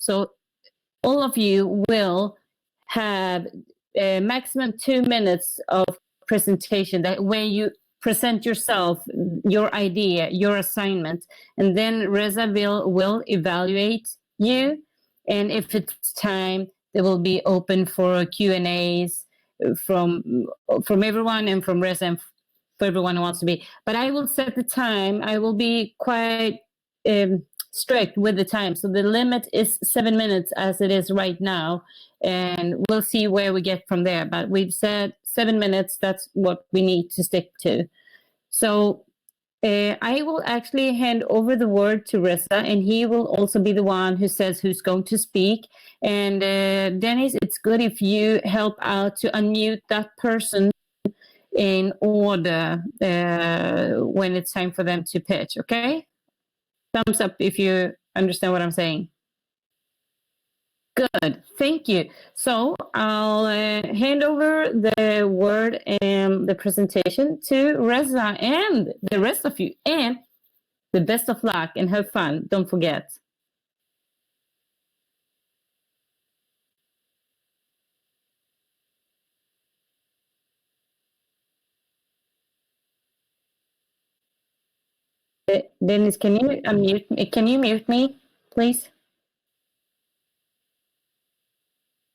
So all of you will have a maximum 2 minutes of presentation, that where you present yourself, your idea, your assignment, and then Reza will evaluate you. And if it's time, they will be open for Q&As from everyone, and from Reza, and for everyone who wants to be. But I will set the time. I will be quite strict with the time. So the limit is 7 minutes as it is right now. And we'll see where we get from there. But we've said 7 minutes. That's what we need to stick to. So I will actually hand over the word to Reza, and he will also be the one who says who's going to speak. And Dennis, it's good if you help out to unmute that person in order when it's time for them to pitch, okay? Thumbs up if you understand what I'm saying. Good, thank you. So I'll hand over the word and the presentation to Reza and the rest of you. And the best of luck and have fun, don't forget. Dennis, can you unmute me? Can you mute me, please?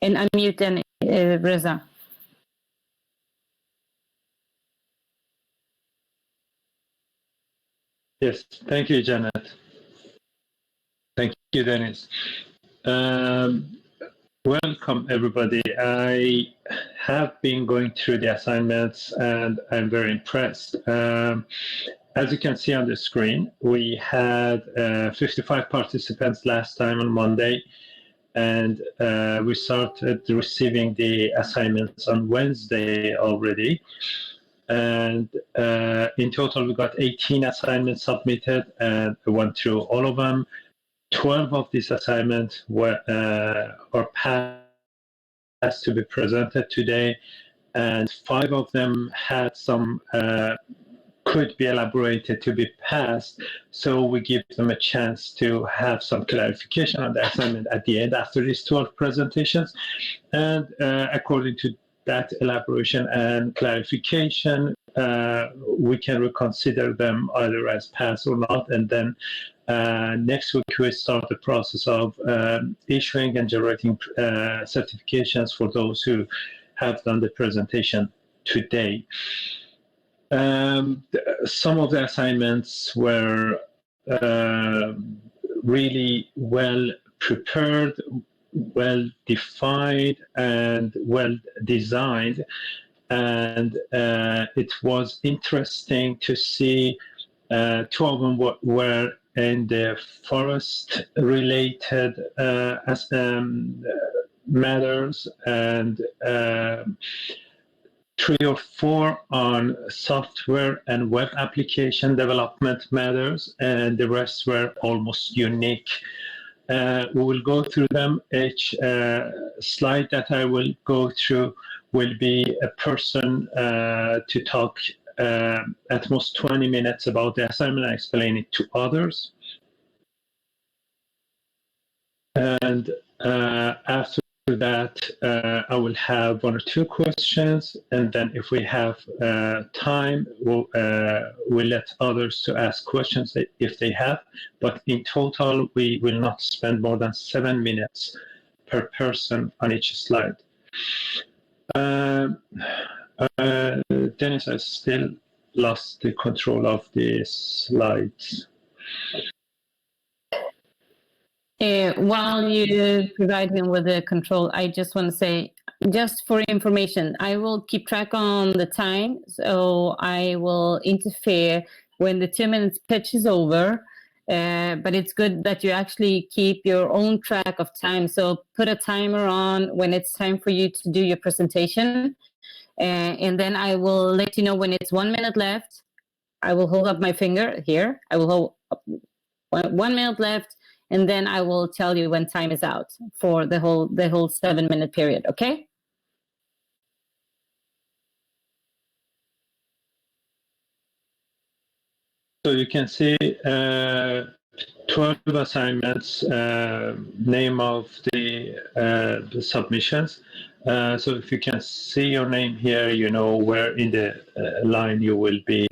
And unmute then, Reza. Yes, thank you, Janet. Thank you, Dennis. Welcome, everybody. I have been going through the assignments, and I'm very impressed. As you can see on the screen, we had 55 participants last time on Monday, and we started receiving the assignments on Wednesday already. And in total, we got 18 assignments submitted, and I went through all of them. 12 of these assignments are passed to be presented today, and 5 of them had some could be elaborated to be passed. So we give them a chance to have some clarification on the assignment at the end after these 12 presentations. And according to that elaboration and clarification, we can reconsider them either as pass or not. And then next week, we start the process of issuing and generating certifications for those who have done the presentation today. Some of the assignments were really well prepared, well defined, and well designed. And it was interesting to see 2 of them were in the forest-related matters, and 3 or 4 on software and web application development matters, and the rest were almost unique. We will go through them. Each slide that I will go through will be a person to talk at most 20 minutes about the assignment and explain it to others. And after that, I will have 1 or 2 questions, and then if we have time, we'll let others to ask questions if they have. But in total, we will not spend more than 7 minutes per person on each slide. Dennis, I still lost the control of the slides. While you provide him with the control, I just want to say, just for information, I will keep track on the time, so I will interfere when the 2 minutes pitch is over. But it's good that you actually keep your own track of time. So put a timer on when it's time for you to do your presentation. And then I will let you know when it's 1 minute left. I will hold up my finger here. I will hold up 1 minute left. And then I will tell you when time is out for the whole 7 minute period, okay? So you can see 12 assignments, name of the submissions. So if you can see your name here, you know where in the line you will be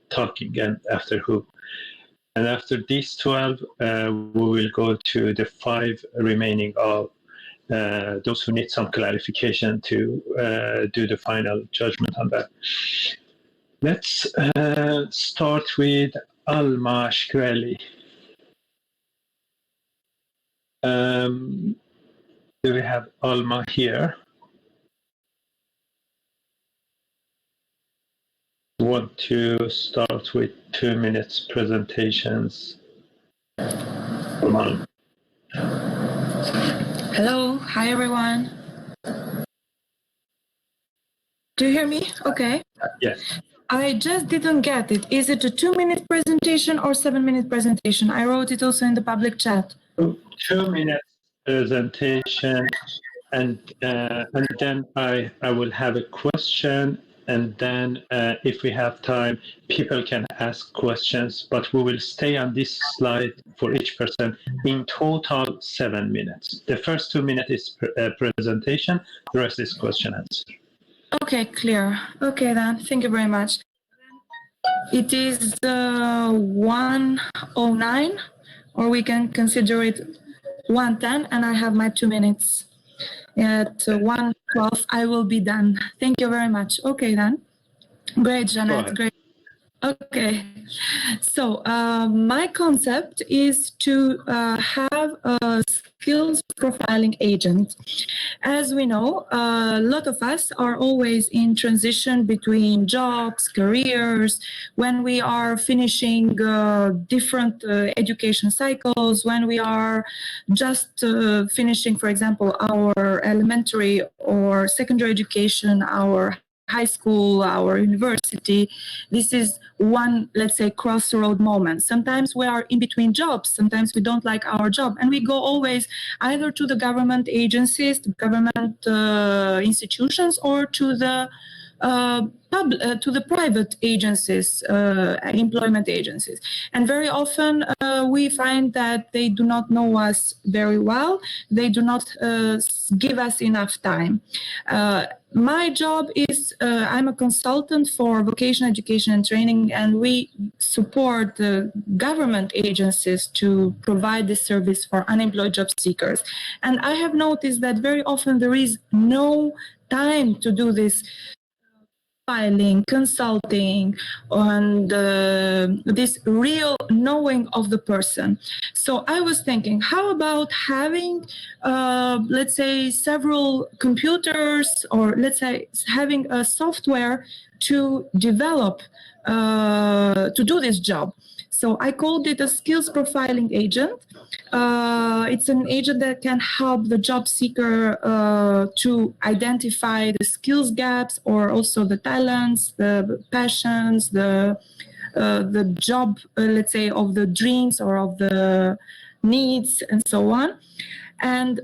talking and after who. And after these 12, we will go to the 5 remaining of those who need some clarification to do the final judgment on that. Let's start with Alma Shkreli. Do we have Alma here? Want to start with 2 minutes presentations? Alma. Hello, hi everyone. Do you hear me? Okay. Yes. I just didn't get it. Is it a 2-minute presentation or 7-minute presentation? I wrote it also in the public chat. 2 minutes presentation, and then I will have a question, and then if we have time, people can ask questions, but we will stay on this slide for each person. In total, 7 minutes. The first 2 minutes is presentation, the rest is question answer. Okay, clear. Okay then, thank you very much. It is 1:09, or we can consider it 1:10, and I have my 2 minutes. At 1:12, I will be done. Thank you very much. Okay then. Great, Janet. Great. Okay, so my concept is to have a skills profiling agent. As we know, a lot of us are always in transition between jobs, careers, when we are finishing different education cycles, when we are just finishing, for example, our elementary or secondary education, our high school, our university. This is one, let's say, crossroad moment. Sometimes we are in between jobs. Sometimes we don't like our job. And we go always either to the government agencies, the government institutions, or to the private agencies, employment agencies. And very often we find that they do not know us very well. They do not give us enough time. My job is, I'm a consultant for vocational education and training, and we support the government agencies to provide this service for unemployed job seekers. And I have noticed that very often there is no time to do this filing, consulting, and this real knowing of the person. So I was thinking, how about having, let's say, several computers, or let's say having a software to develop, to do this job. So I called it a skills profiling agent. It's an agent that can help the job seeker to identify the skills gaps, or also the talents, the passions, the job, let's say, of the dreams or of the needs, and so on. And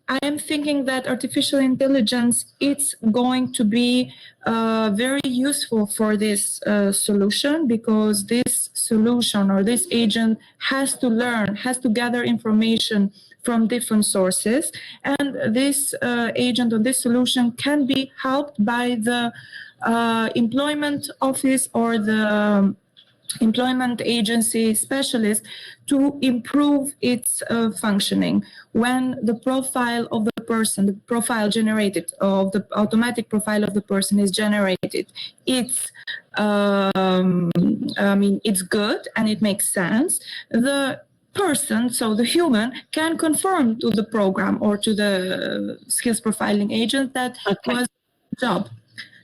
I am thinking that artificial intelligence, it's going to be very useful for this solution, because this solution or this agent has to learn, has to gather information from different sources. And this agent or this solution can be helped by the employment office or the employment agency specialist to improve its functioning. When the profile of the person, the profile generated, of the automatic profile of the person is generated, it's it's good and it makes sense. The person, so the human, can confirm to the program or to the skills profiling agent that was the job.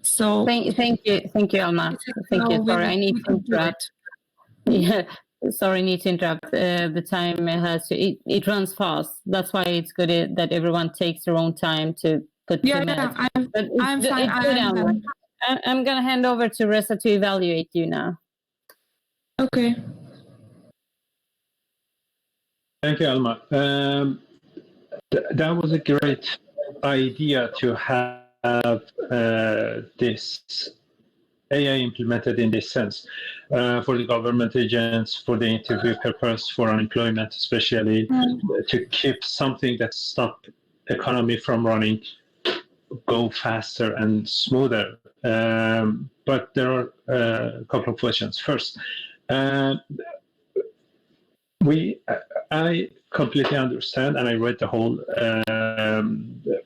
So thank you, Alma. Thank you. Sorry, I need to interrupt. Yeah, sorry, I need to interrupt. The time has to, it runs fast. That's why it's good that everyone takes their own time to put 2 minutes. I'm fine. I'm going to hand over to Reza to evaluate you now. Okay. Thank you, Alma. That was a great idea to have this AI implemented in this sense for the government agents, for the interview purpose, for unemployment, especially to keep something that stop economy from running, go faster and smoother. But there are a couple of questions. First, I completely understand, and I read the whole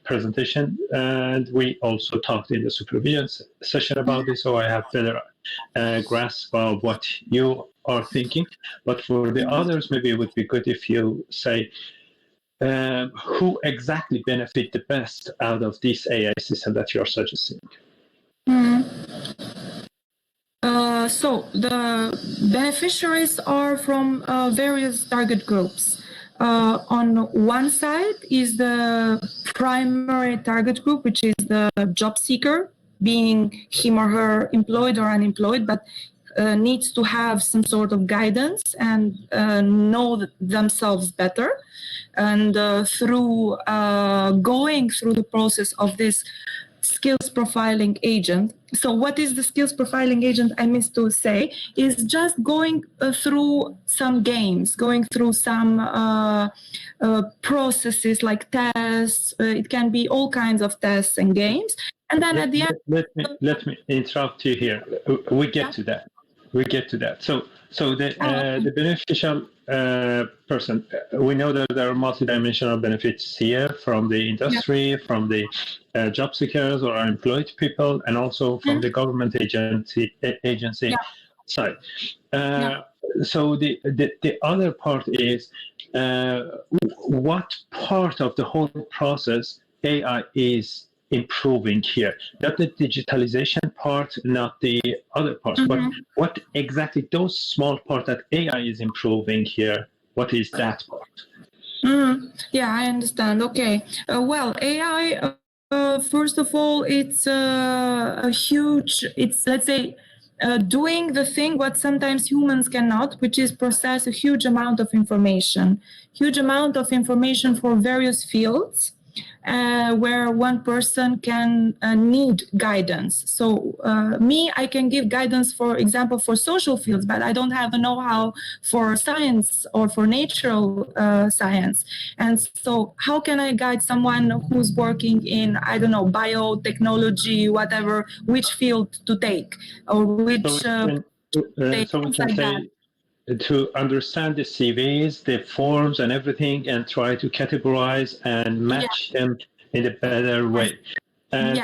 presentation, and we also talked in the supervision session about this, so I have better grasp of what you are thinking. But for the others, maybe it would be good if you say who exactly benefit the best out of this AI system that you are suggesting. So the beneficiaries are from various target groups. On one side is the primary target group, which is the job seeker, being him or her employed or unemployed, but needs to have some sort of guidance and know themselves better. And through going through the process of this skills profiling agent. So what is the skills profiling agent, I missed to say, is just going through some games, going through some processes like tests. It can be all kinds of tests and games. And then at the end... Let me interrupt you here. We get to that. So the beneficial person, we know that there are multidimensional benefits here from the industry, from the job seekers or unemployed people, and also from the government agency side. So the other part is what part of the whole process AI is improving here, not the digitalization part, not the other parts, but what exactly those small part that AI is improving here, what is that part? Yeah, I understand. Okay. Well, AI, first of all, it's a huge, it's, let's say, doing the thing what sometimes humans cannot, which is process a huge amount of information for various fields. Where one person can need guidance. So I can give guidance, for example, for social fields, but I don't have the know-how for science or for natural science. And so how can I guide someone who's working in, I don't know, biotechnology, whatever, which field to take or which... So we can say, to understand the CVs, the forms and everything, and try to categorize and match them in a better way. And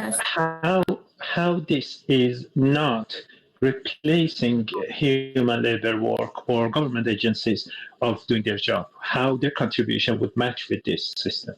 how this is not replacing human labor work or government agencies of doing their job, how their contribution would match with this system.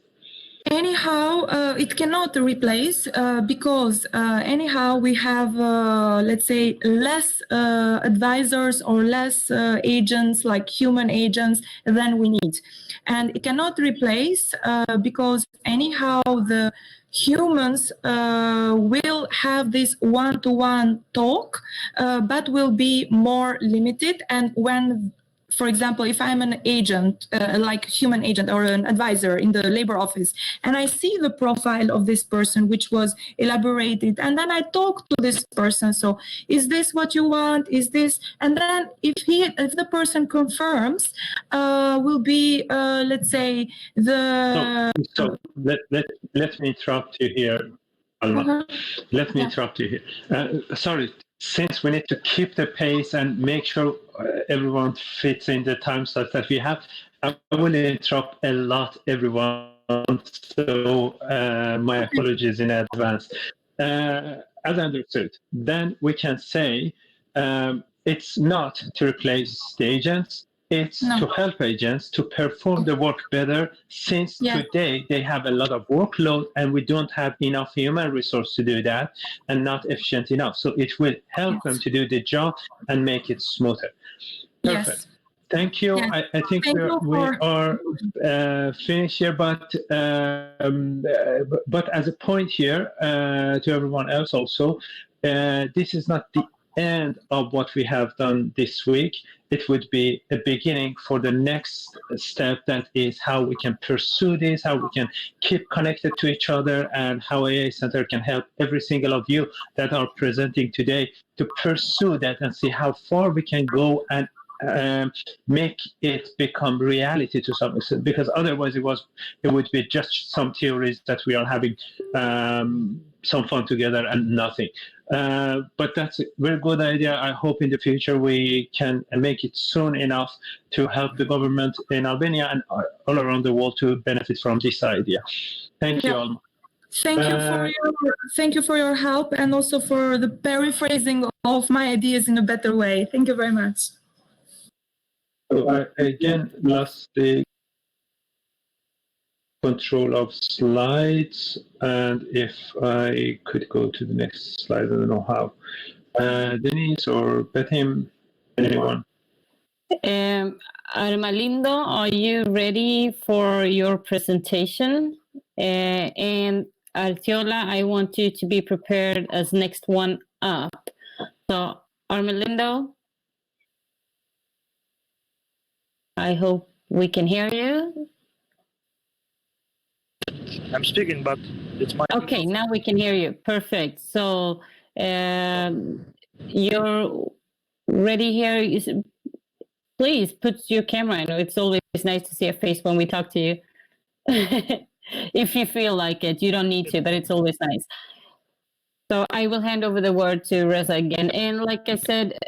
Anyhow, it cannot replace because anyhow we have, let's say, less advisors or less agents, like human agents, than we need. And it cannot replace because anyhow the humans will have this one-to-one talk, but will be more limited. And when, for example, if I'm an agent, like human agent or an advisor in the labor office, and I see the profile of this person, which was elaborated, and then I talk to this person. So is this what you want? Is this? And then if the person confirms, will be, let's say, the... So let me interrupt you here, Alma. Let me interrupt you here. Sorry. Since we need to keep the pace and make sure everyone fits in the time slots that we have, I will interrupt a lot, everyone. So my apologies in advance. As I understood, then we can say it's not to replace the agents. It's to help agents to perform the work better, since today they have a lot of workload and we don't have enough human resource to do that and not efficient enough. So it will help them to do the job and make it smoother. Perfect. Thank you. I think we are finished here, but as a point here to everyone else also, this is not the end of what we have done this week, it would be a beginning for the next step, that is how we can pursue this, how we can keep connected to each other, and how AI Center can help every single of you that are presenting today to pursue that and see how far we can go and make it become reality to some extent, because otherwise it would be just some theories that we are having some fun together and nothing. But that's a very good idea. I hope in the future we can make it soon enough to help the government in Albania and all around the world to benefit from this idea. Thank you all. Thank you for your help, and also for the paraphrasing of my ideas in a better way. Thank you very much. So I again lost the control of slides, and if I could go to the next slide, I don't know how. Denise or Betim, anyone? Armalindo, are you ready for your presentation? And Artiola, I want you to be prepared as next one up. So, Armalindo, I hope we can hear you. I'm speaking, but it's my... Okay, now we can hear you. Perfect. So, you're ready here. Please put your camera in. It's always nice to see a face when we talk to you. If you feel like it, you don't need to, but it's always nice. So I will hand over the word to Reza again. And like I said,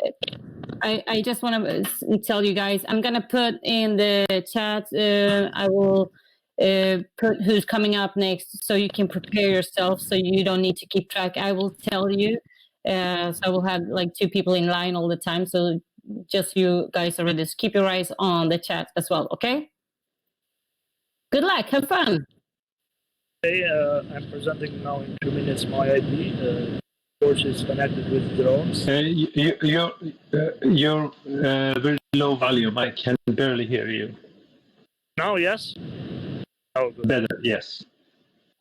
I just want to tell you guys, I'm going to put in the chat, I will put who's coming up next, so you can prepare yourself, so you don't need to keep track. I will tell you. So I will have like 2 people in line all the time. So just you guys are ready. Just keep your eyes on the chat as well, okay? Good luck. Have fun. Okay, I'm presenting now in 2 minutes my ID. Of course, it's connected with drones. You're very low volume. I can barely hear you. Now, yes? Oh, good. Better, yes.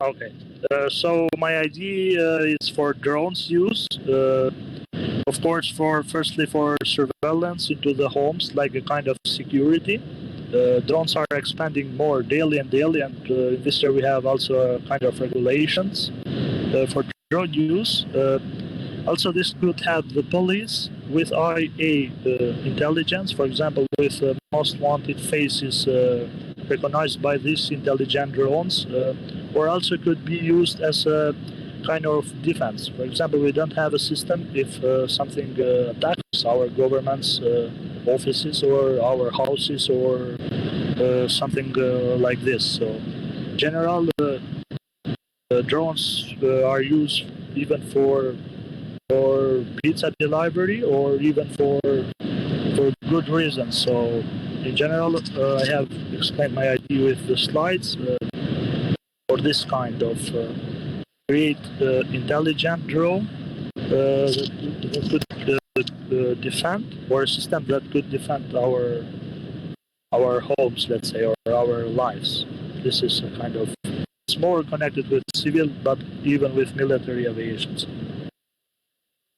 Okay. So my ID is for drones use. Of course, firstly for surveillance into the homes, like a kind of security. Drones are expanding more daily, and in this year we have also a kind of regulations for drone use. Also, this could have the police with IA intelligence, for example, with most wanted faces recognized by these intelligent drones, or also could be used as a kind of defense. For example, we don't have a system if something attacks our government's offices or our houses or something like this. So, in general, drones are used even for pizza delivery or even for good reasons. So, in general, I have explained my idea with the slides for this kind of create intelligent drone that could defend, or a system that could defend our homes, let's say, or our lives. This is a kind of, it's more connected with civil, but even with military aviation.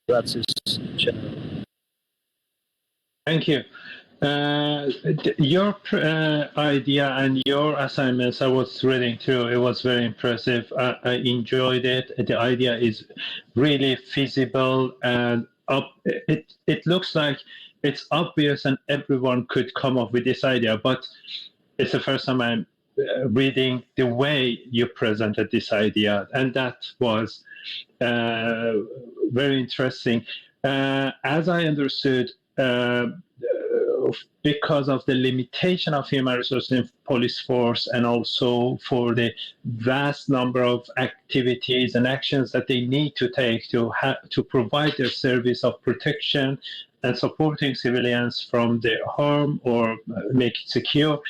That's in general. Thank you. Your idea and your assignments, I was reading through, it was very impressive. I enjoyed it. The idea is really feasible, and it looks like it's obvious and everyone could come up with this idea, but it's the first time I'm reading the way you presented this idea, and that was very interesting. As I understood, because of the limitation of human resources in police force, and also for the vast number of activities and actions that they need to take to provide their service of protection and supporting civilians from their harm or make it secure,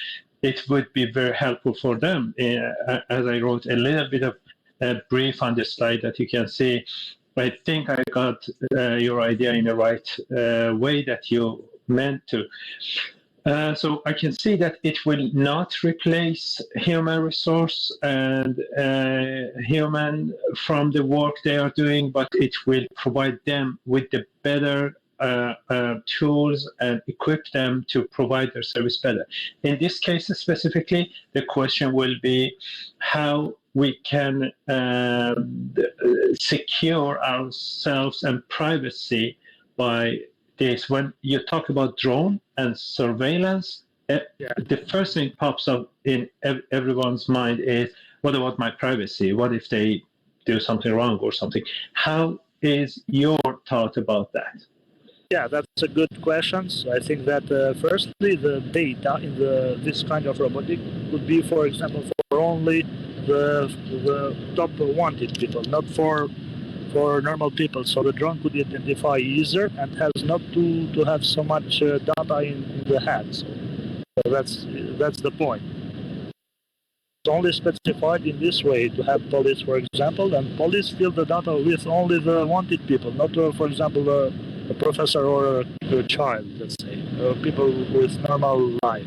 it would be very helpful for them. As I wrote a little bit of a brief on the slide that you can see, I think I got your idea in the right way that you meant to. So I can see that it will not replace human resource and human from the work they are doing, but it will provide them with the better tools and equip them to provide their service better. In this case specifically, the question will be how we can secure ourselves and privacy by this. When you talk about drone and surveillance, the first thing pops up in everyone's mind is, what about my privacy? What if they do something wrong or something? How is your thought about that? Yeah, that's a good question. So I think that firstly, the data in this kind of robotic could be, for example, for only the top wanted people, not for normal people. So the drone could identify user and has not to have so much data in the head. So that's the point. It's only specified in this way to have police, for example, and police fill the data with only the wanted people, not, for example, a professor or a child, let's say, people with normal life.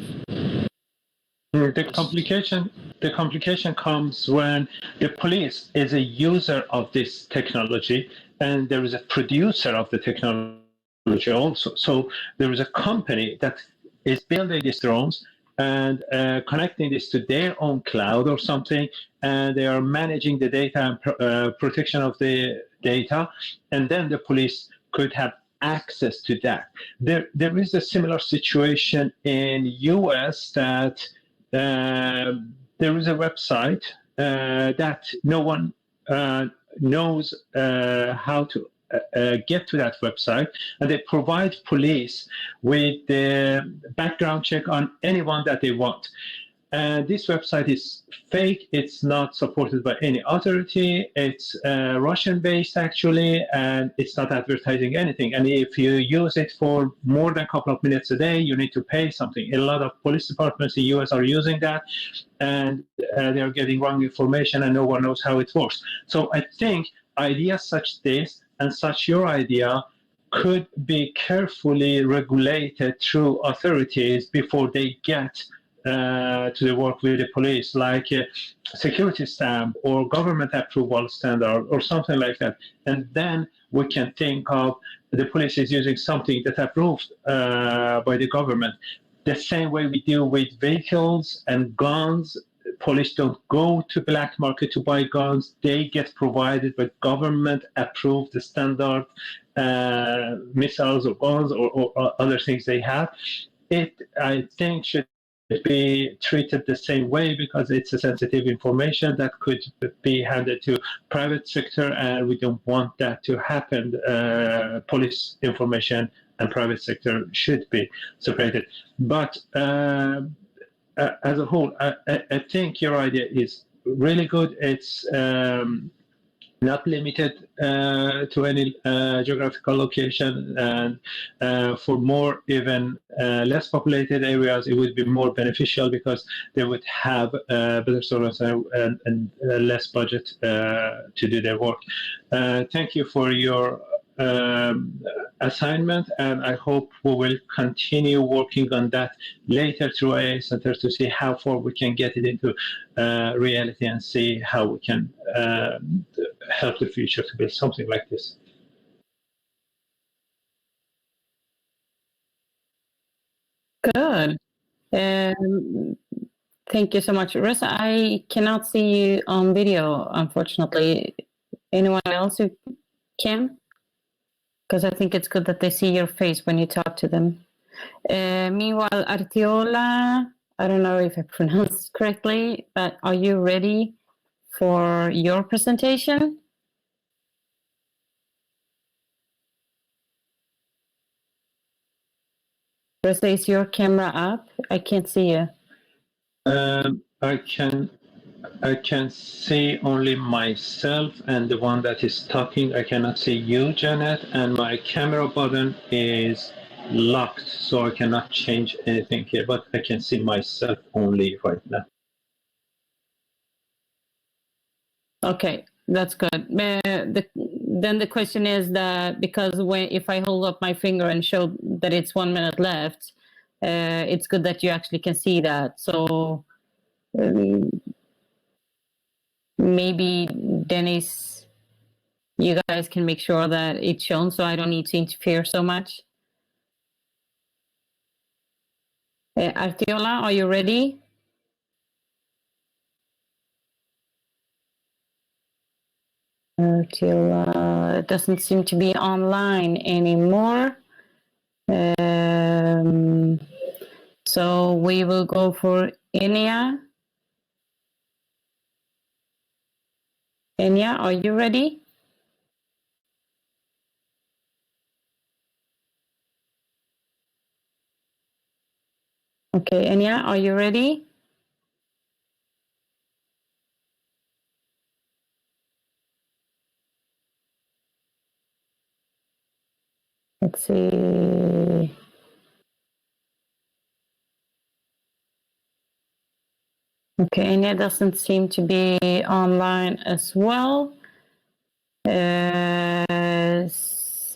The complication comes when the police is a user of this technology and there is a producer of the technology also. So there is a company that is building these drones and connecting this to their own cloud or something, and they are managing the data and protection of the data, and then the police could have access to that. There is a similar situation in US that there is a website that no one knows how to get to that website, and they provide police with the background check on anyone that they want. And this website is fake. It's not supported by any authority. It's Russian-based, actually, and it's not advertising anything. And if you use it for more than a couple of minutes a day, you need to pay something. A lot of police departments in the US are using that, and they are getting wrong information, and no one knows how it works. So I think ideas such this and such your idea could be carefully regulated through authorities before they get to the work with the police, like a security stamp or government approval standard or something like that. And then we can think of the police is using something that's approved by the government. The same way we deal with vehicles and guns. Police don't go to black market to buy guns. They get provided with government approved standard missiles or guns or other things they have. It, I think, should be treated the same way because it's a sensitive information that could be handed to private sector, and we don't want that to happen. Police information and private sector should be separated. But as a whole, I think your idea is really good. It's not limited to any geographical location, and for more even less populated areas, it would be more beneficial because they would have better service and less budget to do their work. Thank you for your assignment, and I hope we will continue working on that later through AI Center to see how far we can get it into reality and see how we can help the future to build something like this. Good. Thank you so much. Reza, I cannot see you on video, unfortunately. Anyone else who can? Because I think it's good that they see your face when you talk to them. Meanwhile, Artiola, I don't know if I pronounced correctly, but are you ready for your presentation? Reza, is your camera up? I can't see you. I can see only myself and the one that is talking. I cannot see you, Janet, and my camera button is locked, so I cannot change anything here, but I can see myself only right now. Okay, that's good. Then the question is that because if I hold up my finger and show that it's 1 minute left, it's good that you actually can see that. So maybe Dennis, you guys can make sure that it's shown so I don't need to interfere so much. Artiola, are you ready? Artiola doesn't seem to be online anymore. So we will go for Enya. Enya, are you ready? Okay, Enya, are you ready? Let's see. Okay, Enya doesn't seem to be online as well.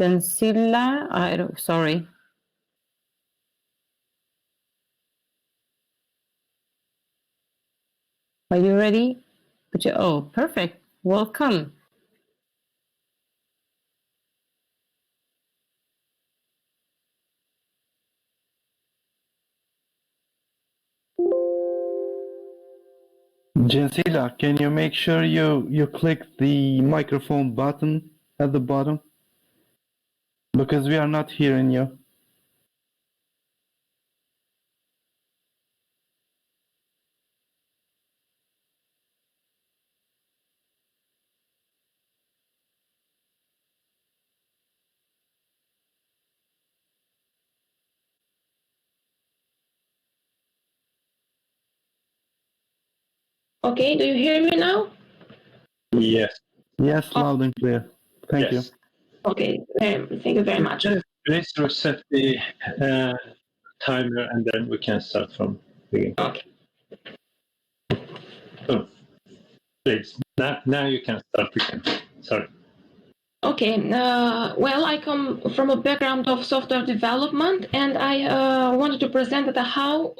Sensilla, sorry. Are you ready? Oh, perfect. Welcome. Jensila, can you make sure you click the microphone button at the bottom? Because we are not hearing you. Okay, do you hear me now? Yes. Yes, loud and clear. Thank you. Okay, thank you very much. Please reset the timer and then we can start from beginning. Okay. Oh, please, now you can start again. Sorry. Okay, well, I come from a background of software development, and I wanted to present that how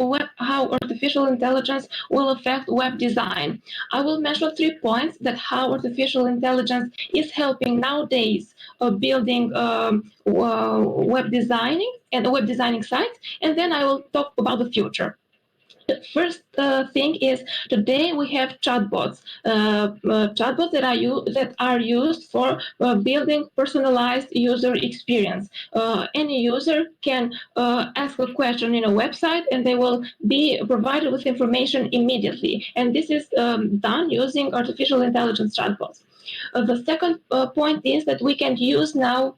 artificial intelligence will affect web design. I will mention 3 points that how artificial intelligence is helping nowadays building web designing and web designing sites, and then I will talk about the future. The first thing is today we have chatbots, chatbots that are used for building personalized user experience. Any user can ask a question in a website, and they will be provided with information immediately. And this is done using artificial intelligence chatbots. The second point is that we can use now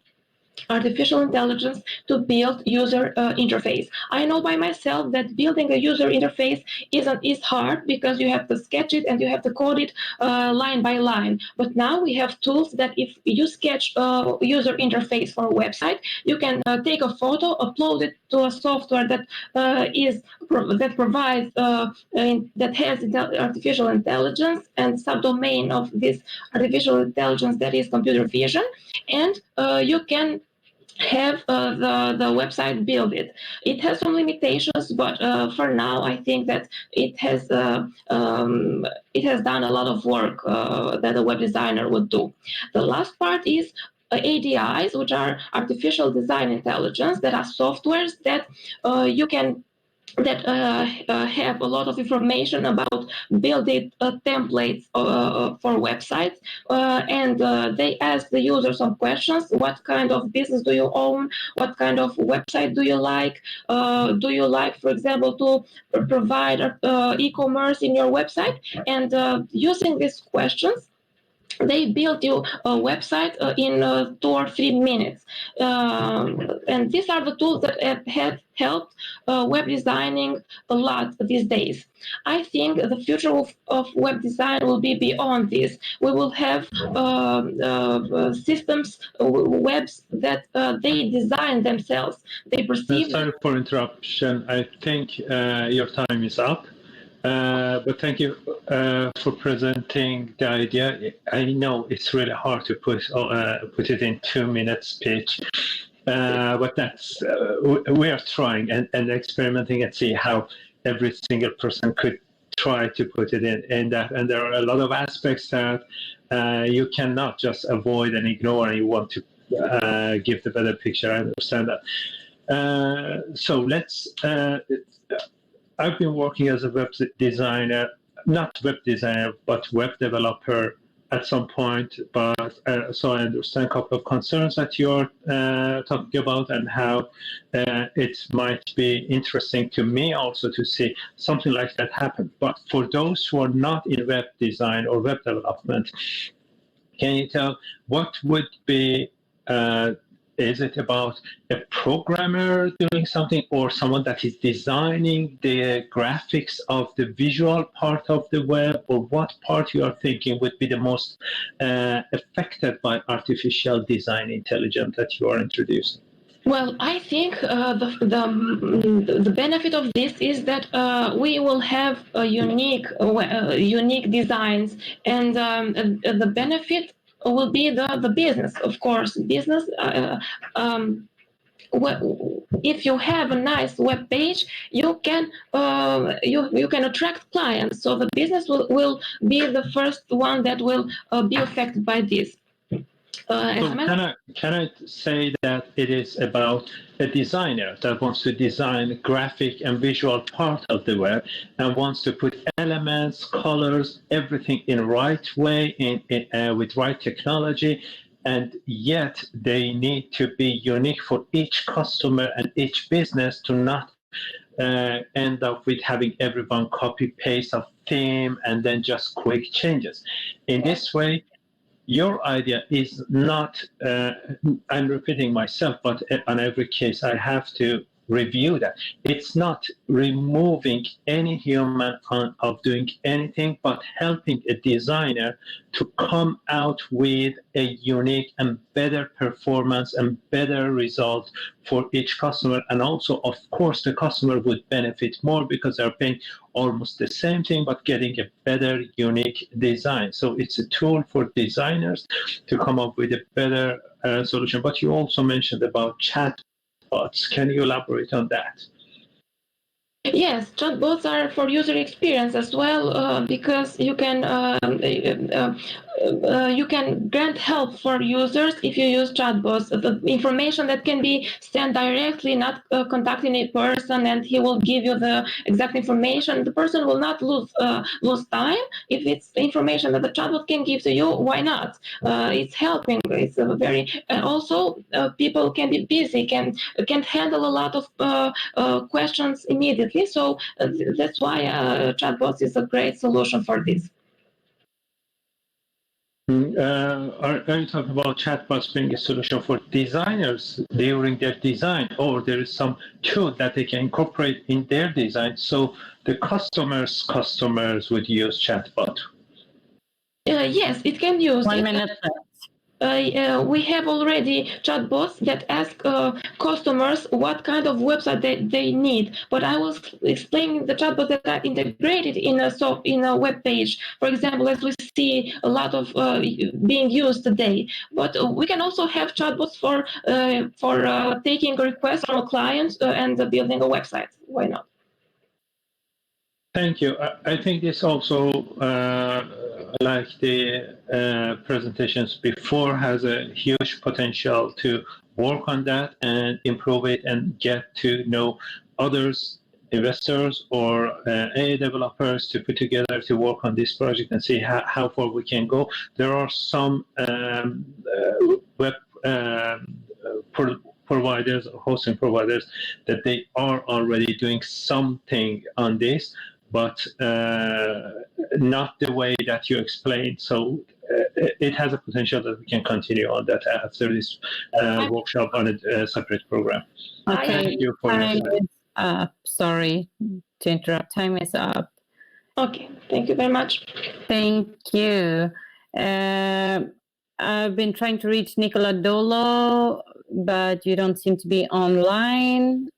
artificial intelligence to build user interface. I know by myself that building a user interface is hard because you have to sketch it and you have to code it line by line. But now we have tools that if you sketch a user interface for a website, you can take a photo, upload it to a software that provides that has artificial intelligence and subdomain of this artificial intelligence that is computer vision, and you can have the website build it. It has some limitations, but for now, I think that it has done a lot of work that a web designer would do. The last part is ADIs, which are artificial design intelligence, that are softwares that you can have a lot of information about building templates for websites, and they ask the user some questions. What kind of business do you own? What kind of website do you like? Do you like, for example, to provide e-commerce in your website? And using these questions, they build you a website in 2 or 3 minutes. And these are the tools that have helped web designing a lot these days. I think the future of web design will be beyond this. We will have systems, webs that they design themselves. They perceive. Sorry for interruption. I think your time is up. But thank you for presenting the idea. I know it's really hard to put it in 2 minutes speech, but that's we are trying and experimenting and see how every single person could try to put it in that. And there are a lot of aspects that you cannot just avoid and ignore, and you want to give the better picture. I understand that. So let's. I've been working as a web designer, not web designer, but web developer at some point. But so I understand a couple of concerns that you're talking about, and how it might be interesting to me also to see something like that happen. But for those who are not in web design or web development, can you tell what would be? Is it about a programmer doing something, or someone that is designing the graphics of the visual part of the web, or what part you are thinking would be the most affected by artificial design intelligence that you are introducing? Well, I think the benefit of this is that we will have unique designs, and the benefit will be the business, of course. Business. If you have a nice web page, you can attract clients. So the business will be the first one that will be affected by this. So can I say that it is about a designer that wants to design graphic and visual part of the web and wants to put elements, colors, everything in right way, with right technology, and yet they need to be unique for each customer and each business to not end up with having everyone copy paste of theme and then just quick changes. In this way, your idea is not, I'm repeating myself, but on every case I have to review that. It's not removing any human of doing anything, but helping a designer to come out with a unique and better performance and better result for each customer. And also, of course, the customer would benefit more because they're paying almost the same thing, but getting a better, unique design. So it's a tool for designers to come up with a better solution. But you also mentioned about chatbots. Can you elaborate on that? Yes, chatbots are for user experience as well, because you can grant help for users if you use chatbots. The information that can be sent directly, not contacting a person, and he will give you the exact information. The person will not lose time. If it's information that the chatbot can give to you, why not? It's helping. It's very also people can be busy, can't handle a lot of questions immediately. So that's why chatbots is a great solution for this. Are you talking about chatbots being a solution for designers during their design, or there is some tool that they can incorporate in their design so the customers would use chatbot? Yes, it can use 1 it. minute. We have already chatbots that ask customers what kind of website they need. But I was explaining the chatbots that are integrated in a web page. For example, as we see a lot of being used today. But we can also have chatbots for taking requests from a client and building a website. Why not? Thank you. I think this also, like the presentations before, has a huge potential to work on that and improve it and get to know others, investors or AI developers to put together to work on this project and see how far we can go. There are some web providers, hosting providers, that they are already doing something on this, but not the way that you explained. So it has a potential that we can continue on that after this workshop on a separate program. Okay, Thank you for your time time. is up. Sorry to interrupt. Time is up. Okay, thank you very much. Thank you. I've been trying to reach Nicola Dolo, but you don't seem to be online.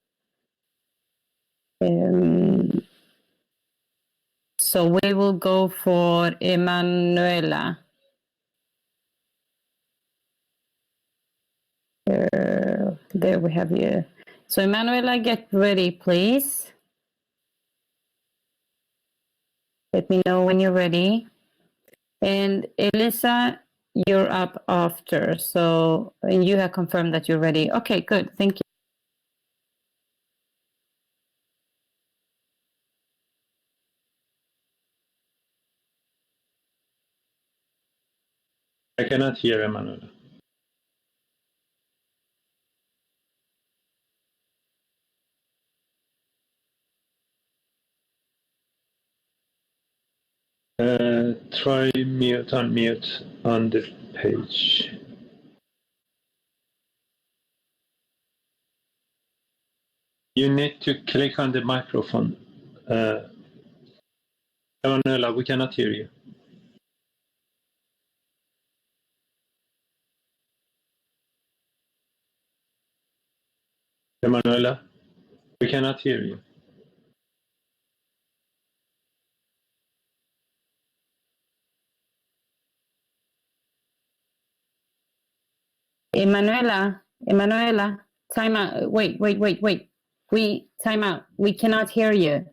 So we will go for Emanuela. There we have you. So Emanuela, get ready, please. Let me know when you're ready. And Elisa, you're up after. So and you have confirmed that you're ready. Okay, good. Thank you. I cannot hear Emanuela. Try unmute on the page. You need to click on the microphone. Emanuela, we cannot hear you. Emanuela, we cannot hear you. Emanuela, time out. Wait. Time out. We cannot hear you.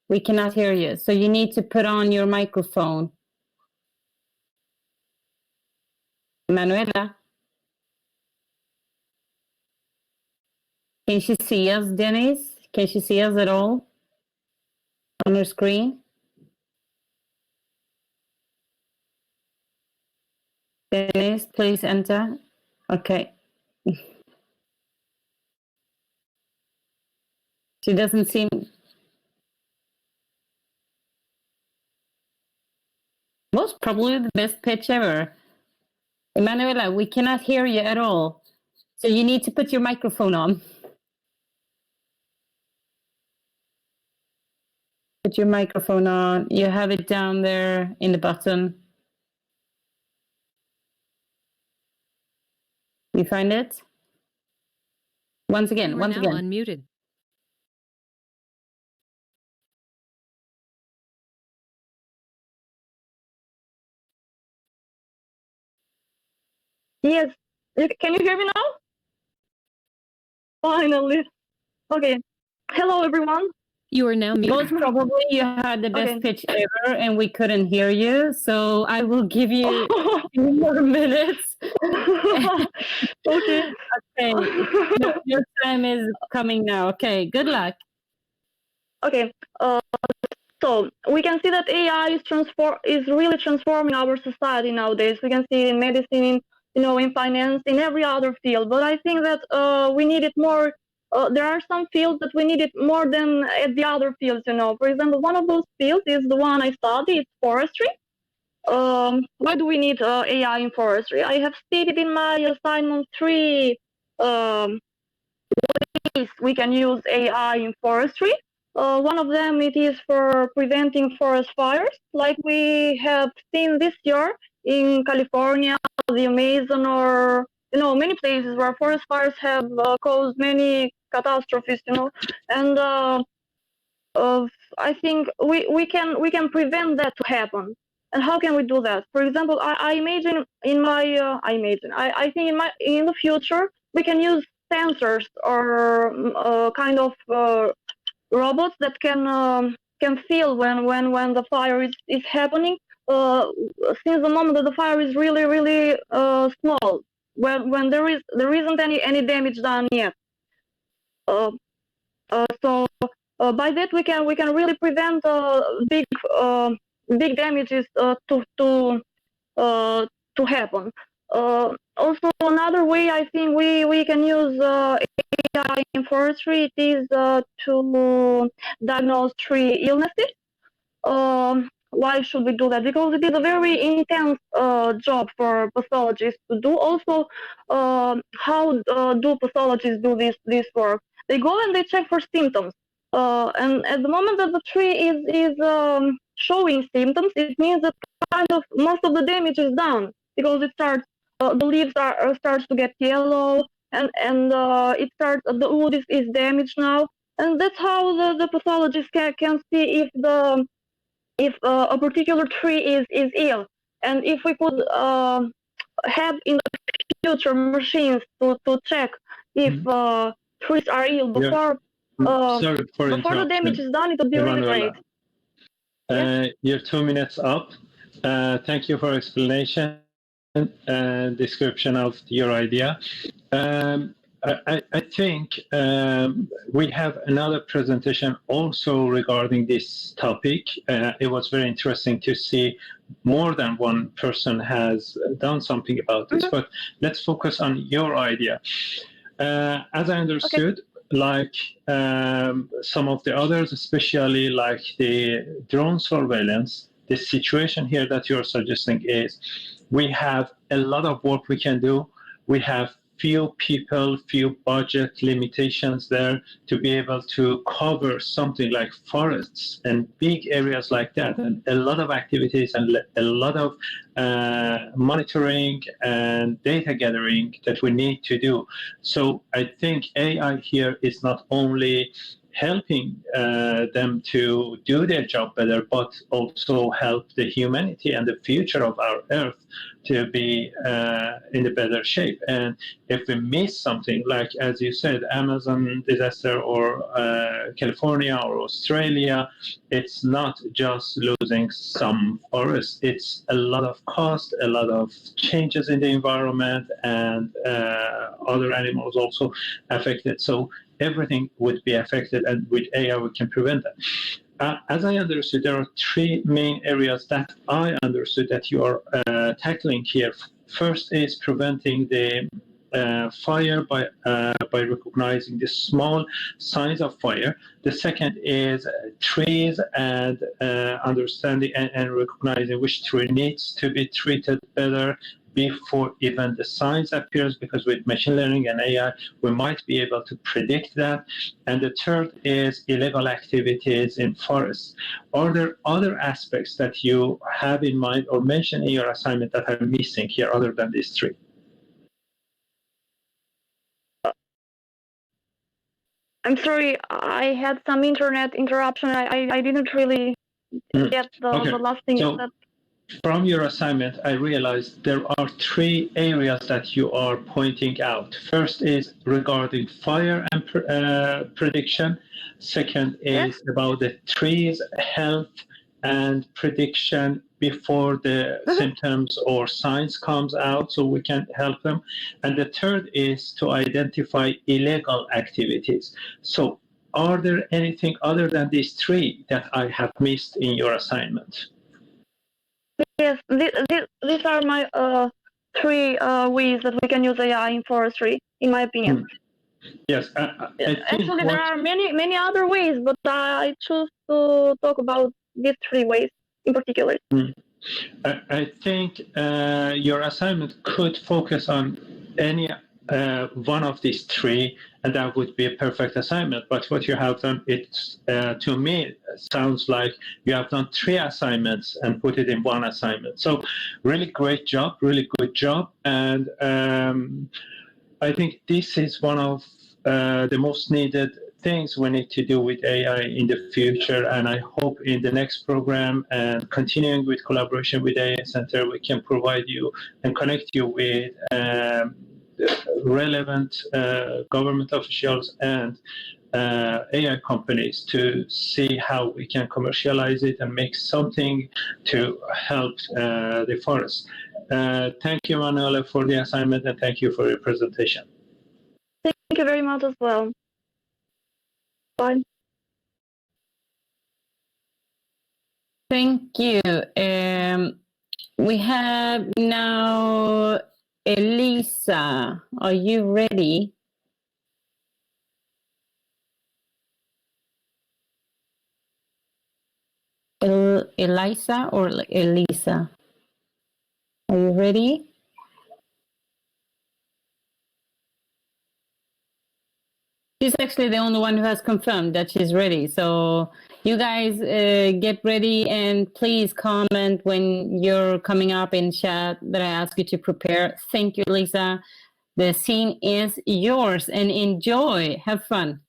We cannot hear you. So you need to put on your microphone. Emanuela, can she see us, Denise? Can she see us at all on her screen? Denise, please enter. Okay. She doesn't seem... Most probably the best pitch ever. Emanuela, we cannot hear you at all. So you need to put your microphone on. Put your microphone on. You have it down there in the bottom. You find it? Once again. Unmuted. Yes. Can you hear me now? Finally. Okay. Hello, everyone. You are now muted. Most probably you had the best pitch ever and we couldn't hear you. So I will give you 2 more minutes. Okay. Okay. Your time is coming now. Okay. Good luck. Okay. So we can see that AI is really transforming our society nowadays. We can see it in medicine, in finance, in every other field. But I think that we need it more. There are some fields that we need it more than at the other fields. For example, one of those fields is the one I study. It's forestry. Why do we need AI in forestry? I have stated in my assignment 3 ways we can use AI in forestry. One of them, it is for preventing forest fires, like we have seen this year in California, the Amazon, or many places where forest fires have caused many catastrophes. And I think we can prevent that to happen. And how can we do that? For example, I imagine I think in the future we can use sensors or kind of robots that can feel when the fire is happening. Since the moment that the fire is really small, when there isn't any damage done yet. So by that we can really prevent big damages to happen. Also, another way I think we can use AI in forestry, it is to diagnose tree illnesses. Why should we do that? Because it is a very intense job for pathologists to do. Also, how do pathologists do this work? They go and they check for symptoms. And at the moment that the tree is showing symptoms, it means that kind of most of the damage is done, because it starts the leaves starts to get yellow, and it starts the wood is damaged now, and that's how the pathologist can see if a particular tree is ill. And if we could have in the future machines to check if trees are ill before Sorry for before the damage interruption, is done. It would be really Emanuela. great. Your 2 minutes up. Thank you for explanation and description of your idea. I think we have another presentation also regarding this topic. It was very interesting to see more than one person has done something about this, but let's focus on your idea. As I understood, like some of the others, especially like the drone surveillance, the situation here that you're suggesting is we have a lot of work we can do. We have few people, few budget limitations there to be able to cover something like forests and big areas like that, and a lot of activities and a lot of monitoring and data gathering that we need to do. So I think AI here is not only helping them to do their job better, but also help the humanity and the future of our Earth to be in a better shape. And if we miss something, like as you said, Amazon disaster or California or Australia, it's not just losing some forests. It's a lot of cost, a lot of changes in the environment, and other animals also affected. So everything would be affected, and with AI we can prevent that. As I understood, there are three main areas that I understood that you are tackling here. First is preventing the fire by recognizing the small signs of fire. The second is trees and understanding and recognizing which tree needs to be treated better before even the signs appears, because with machine learning and AI, we might be able to predict that. And the third is illegal activities in forests. Are there other aspects that you have in mind or mention in your assignment that are missing here other than these three? I'm sorry, I had some internet interruption. I didn't really get the last thing you said. From your assignment, I realized there are three areas that you are pointing out. First is regarding fire and prediction. Second is about the trees' health and prediction before the symptoms or signs comes out, so we can help them. And the third is to identify illegal activities. So are there anything other than these three that I have missed in your assignment? Yes, these are my three ways that we can use AI in forestry, in my opinion. Yes, actually, there are many other ways, but I choose to talk about these three ways in particular. I think your assignment could focus on any one of these three, and that would be a perfect assignment. But what you have done, it's to me sounds like you have done three assignments and put it in one assignment. So really great job, really good job. And I think this is one of the most needed things we need to do with AI in the future. And I hope in the next program and continuing with collaboration with AI Center, we can provide you and connect you with relevant government officials and AI companies to see how we can commercialize it and make something to help the forest. Thank you, Manuela, for the assignment, and thank you for your presentation. Thank you very much as well. Bye. Thank you. We have now Elisa. Are you ready? Elisa or Elisa? Are you ready? She's actually the only one who has confirmed that she's ready. So you guys get ready, and please comment when you're coming up in chat that I ask you to prepare. Thank you, Lisa. The scene is yours, and enjoy. Have fun.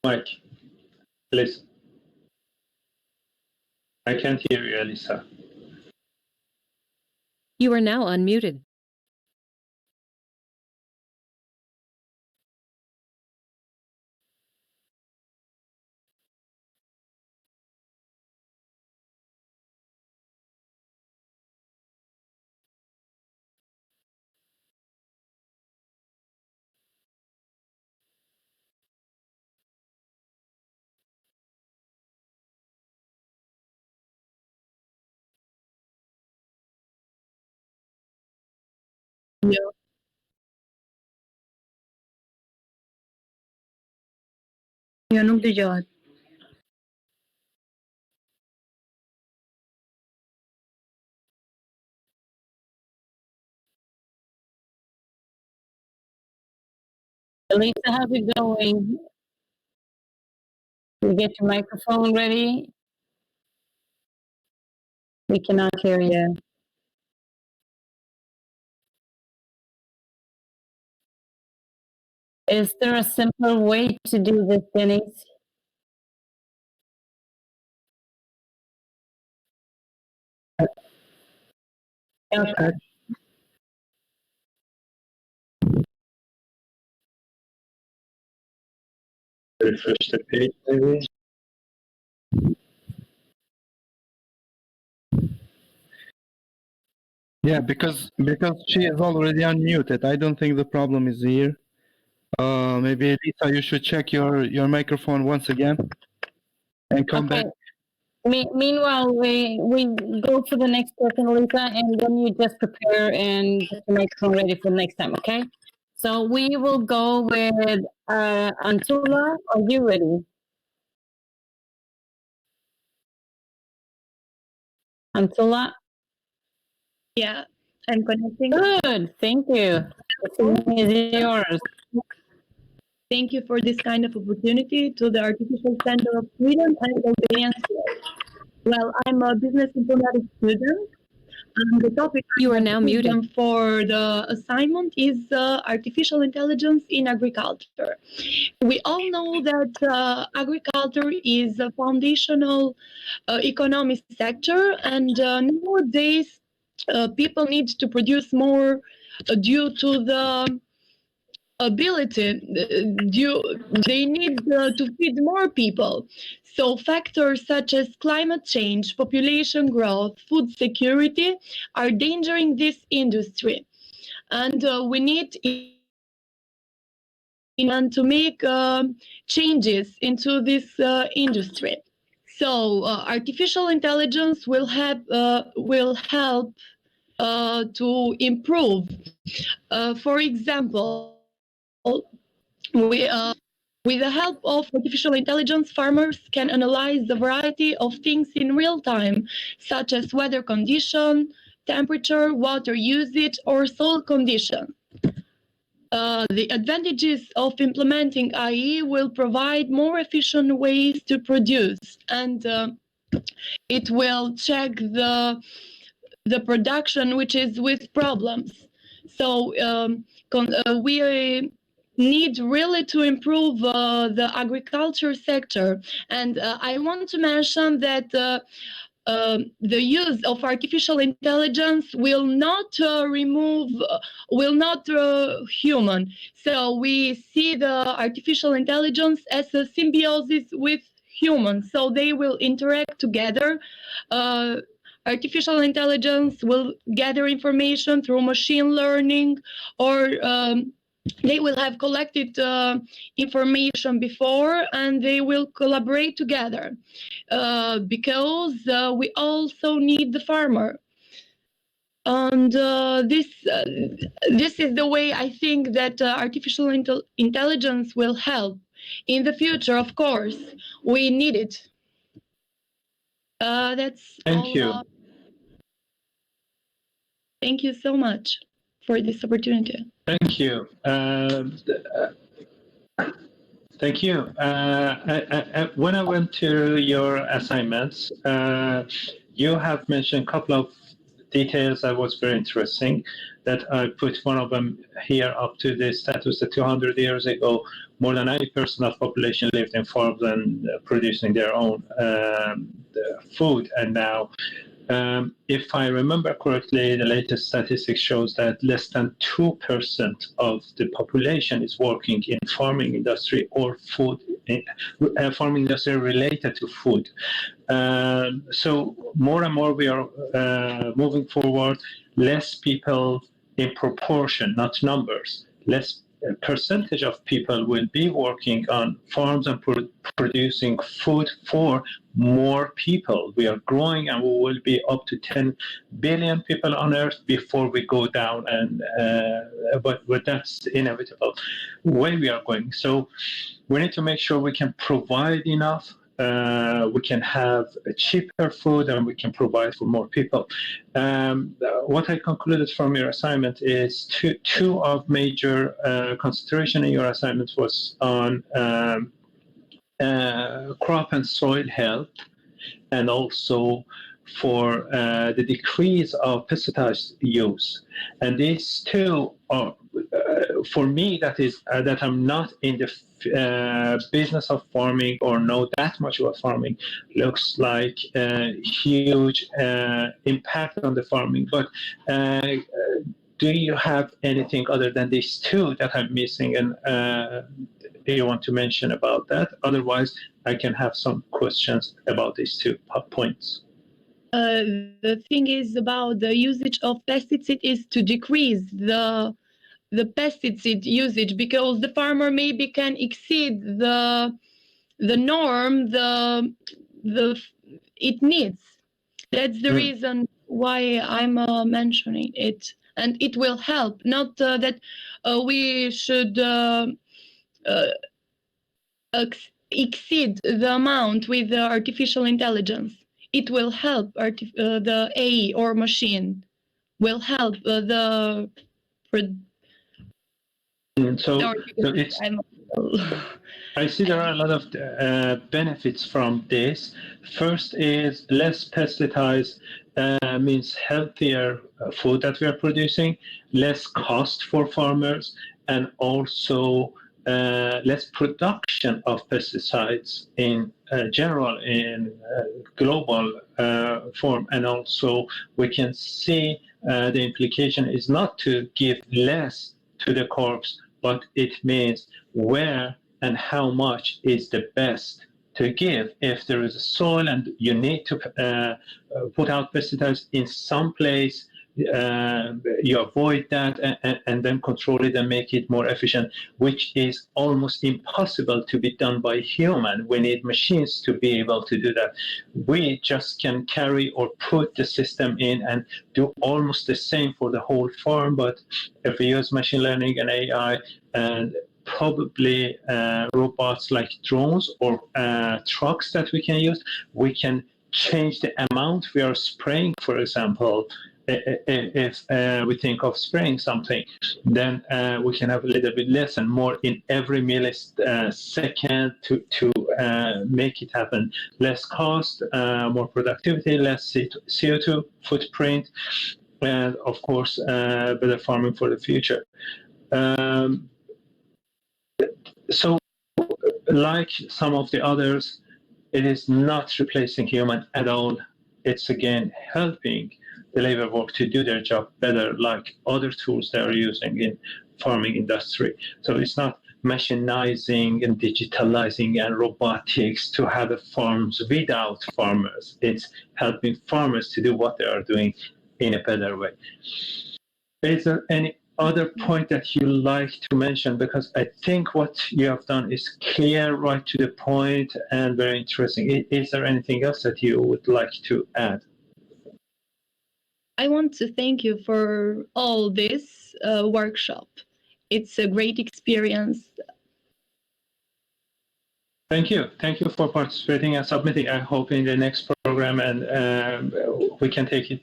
Mike, please. I can't hear you, Elisa. You are now unmuted. Jo nuk dëgjohet. Elisa, how's it going? You get your microphone ready? We cannot hear you. Is there a simpler way to do this, Denise? Okay. Refresh the page, maybe. Yeah, because she is already unmuted. I don't think the problem is here. Maybe Lisa, you should check your microphone once again and come back. Meanwhile, we go to the next person, Lisa, and then you just prepare and get the microphone ready for next time, okay? So we will go with Antula. Are you ready? Antula? Yeah, I'm connecting. Good, thank you. The scene is yours. Thank you for this kind of opportunity to the Artificial Center of Sweden and Albanian Skills. Well, I'm a business informatics student. And the topic You are now muted. for the assignment is artificial intelligence in agriculture. We all know that agriculture is a foundational economic sector, and nowadays people need to produce more due to the ability they need to feed more people. So factors such as climate change, population growth, food security are endangering this industry, and we need to make changes into this industry. So artificial intelligence will help to improve. For example, with the help of artificial intelligence, farmers can analyze the variety of things in real time, such as weather condition, temperature, water usage, or soil condition. The advantages of implementing AI will provide more efficient ways to produce, and it will check the production which is with problems. So we need really to improve the agriculture sector. And I want to mention that the use of artificial intelligence will not will not human. So we see the artificial intelligence as a symbiosis with humans. So they will interact together. Artificial intelligence will gather information through machine learning, or they will have collected information before, and they will collaborate together because we also need the farmer. And this is the way I think that artificial intelligence will help in the future. Of course, we need it. That's Thank all. you. Thank you so much for this opportunity. Thank you. Thank you. When I went to your assignments, you have mentioned a couple of details that was very interesting, that I put one of them here up to the status that 200 years ago, more than 90% of population lived in farms and producing their own food. And now If I remember correctly, the latest statistics shows that less than 2% of the population is working in farming industry or food, farming industry related to food. So more and more we are moving forward, less people in proportion, not numbers, less percentage of people will be working on farms and producing food for more people. We are growing and we will be up to 10 billion people on earth before we go down, and but that's inevitable way we are going. So we need to make sure we can provide enough, we can have cheaper food, and we can provide for more people. What I concluded from your assignment is two of major concentration in your assignment was on crop and soil health, and also for the decrease of pesticide use. And these two are, for me, that I'm not in the business of farming or know that much about farming, looks like a huge impact on the farming. But do you have anything other than these two that I'm missing, and do you want to mention about that? Otherwise, I can have some questions about these 2 points. The thing is about the usage of pesticide is to decrease the pesticide usage, because the farmer maybe can exceed the norm it needs. That's the reason why I'm mentioning it, and it will help. Not that we should exceed the amount with the artificial intelligence. It will help the AI or machine will help the. So it's. I see there are a lot of benefits from this. First is less pesticides means healthier food that we are producing, less cost for farmers, and also less production of pesticides in general, in global form. And also we can see the implication is not to give less to the crops, but it means where and how much is the best to give. If there is a soil and you need to put out pesticides in some place, you avoid that and then control it and make it more efficient, which is almost impossible to be done by human. We need machines to be able to do that. We just can carry or put the system in and do almost the same for the whole farm. But if we use machine learning and AI and probably robots like drones or trucks that we can use, we can change the amount we are spraying. For example, if we think of spraying something, then we can have a little bit less and more in every millisecond to make it happen. Less cost, more productivity, less CO2 footprint, and of course, better farming for the future. So, like some of the others, it is not replacing human at all. It's again helping the labor work to do their job better, like other tools they are using in farming industry. So it's not machinizing and digitalizing and robotics to have farms without farmers. It's helping farmers to do what they are doing in a better way. Is there any other point that you like to mention? Because I think what you have done is clear, right to the point, and very interesting. Is there anything else that you would like to add? I want to thank you for all this workshop. It's a great experience. Thank you. Thank you for participating and submitting. I hope in the next program and we can take it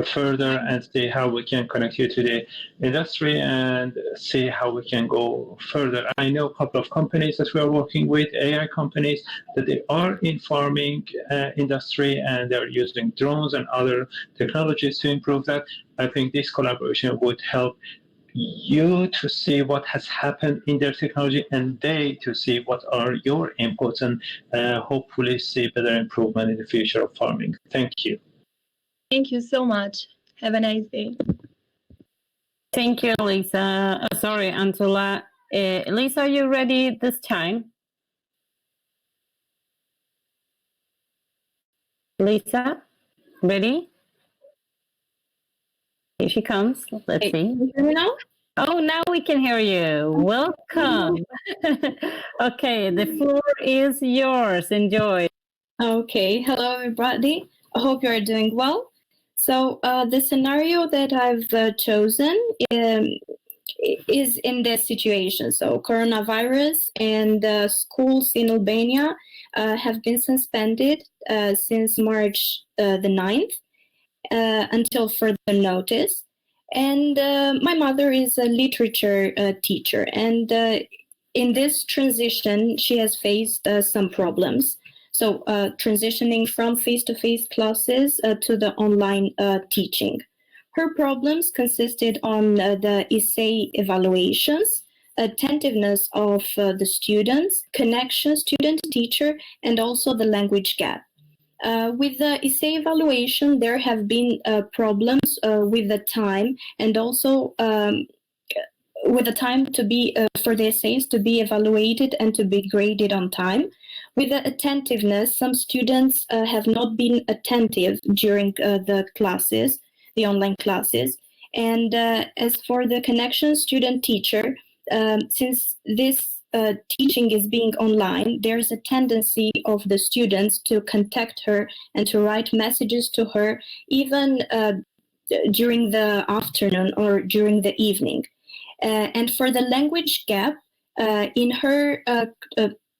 further and see how we can connect you to the industry and see how we can go further. I know a couple of companies that we are working with, AI companies, that they are in farming industry and they're using drones and other technologies to improve that. I think this collaboration would help you to see what has happened in their technology and they to see what are your inputs and hopefully see better improvement in the future of farming. Thank you. Thank you so much. Have a nice day. Thank you, Lisa. Sorry, Antula. Lisa, are you ready this time? Lisa, ready? Here she comes. Let's see. Can you hear me now? Oh, now we can hear you. Welcome. Okay, the floor is yours. Enjoy. Okay, hello everybody. I hope you're doing well. So the scenario that I've chosen is in this situation. So coronavirus and schools in Albania have been suspended since March the 9th until further notice. And my mother is a literature teacher, and in this transition, she has faced some problems. So transitioning from face-to-face classes to the online teaching. Her problems consisted on the essay evaluations, attentiveness of the students, connection student-teacher, and also the language gap. With the essay evaluation, there have been problems with the time and also with the time to be for the essays to be evaluated and to be graded on time. With the attentiveness, some students have not been attentive during the classes, the online classes. And as for the connection student-teacher, since this teaching is being online, there's a tendency of the students to contact her and to write messages to her even during the afternoon or during the evening. And for the language gap,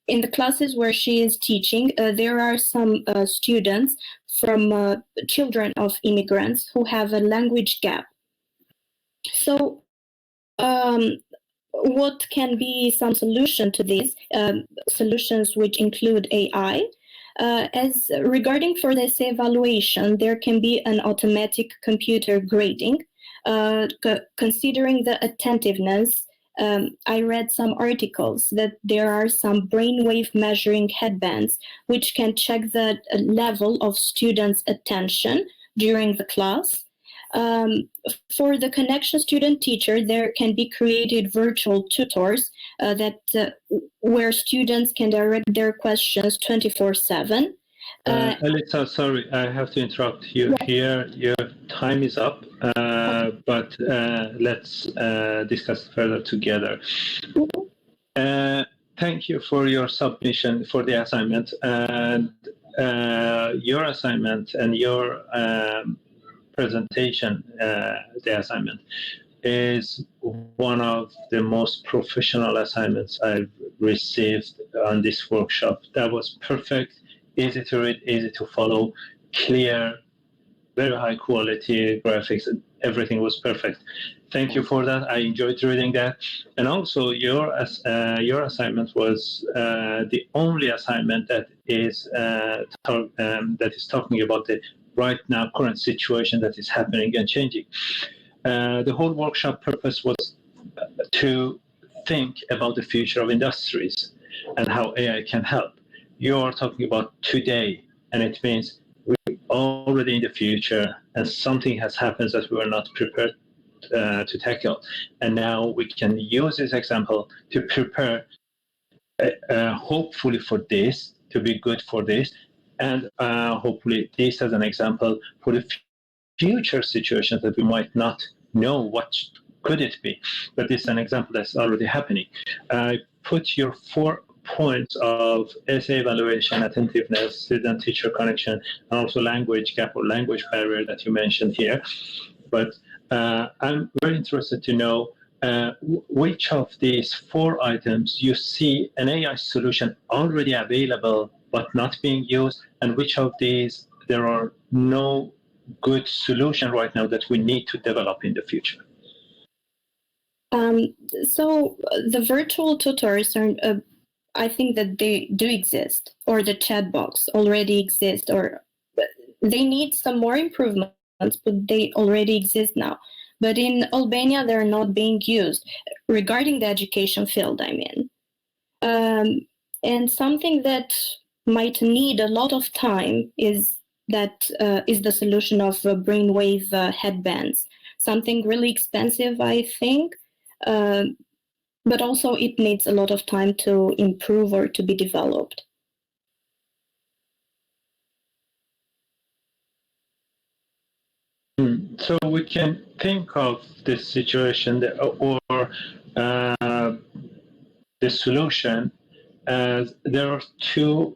in the classes where she is teaching, there are some students from children of immigrants who have a language gap. So what can be some solution to these solutions, which include AI? As regarding for this evaluation, there can be an automatic computer grading. Considering the attentiveness, I read some articles that there are some brainwave measuring headbands which can check the level of students' attention during the class. For the connection student-teacher, there can be created virtual tutors where students can direct their questions 24/7. Elisa, sorry, I have to interrupt you here. Your time is up, but let's discuss further together. Thank you for your submission for the assignment. And your assignment and your presentation, the assignment, is one of the most professional assignments I've received on this workshop. That was perfect. Easy to read, easy to follow, clear, very high quality graphics. Everything was perfect. Thank you for that. I enjoyed reading that. And also, your assignment was the only assignment that is talking about the right now current situation that is happening and changing. The whole workshop purpose was to think about the future of industries and how AI can help. You're talking about today, and it means we're already in the future, and something has happened that we were not prepared to tackle. And now we can use this example to prepare, hopefully for this, to be good for this, and hopefully this as an example for the future situations that we might not know what could it be. But this is an example that's already happening. I put your 4 points of essay evaluation, attentiveness, student-teacher connection, and also language gap or language barrier that you mentioned here. But I'm very interested to know which of these 4 items you see an AI solution already available but not being used, and which of these there are no good solution right now that we need to develop in the future. So the virtual tutors are, I think that they do exist, or the chat box already exists, or they need some more improvements, but they already exist now. But in Albania, they're not being used regarding the education field, I mean. And something that might need a lot of time is that is the solution of brainwave headbands. Something really expensive, I think, but also it needs a lot of time to improve or to be developed. So we can think of this situation or the solution as there are two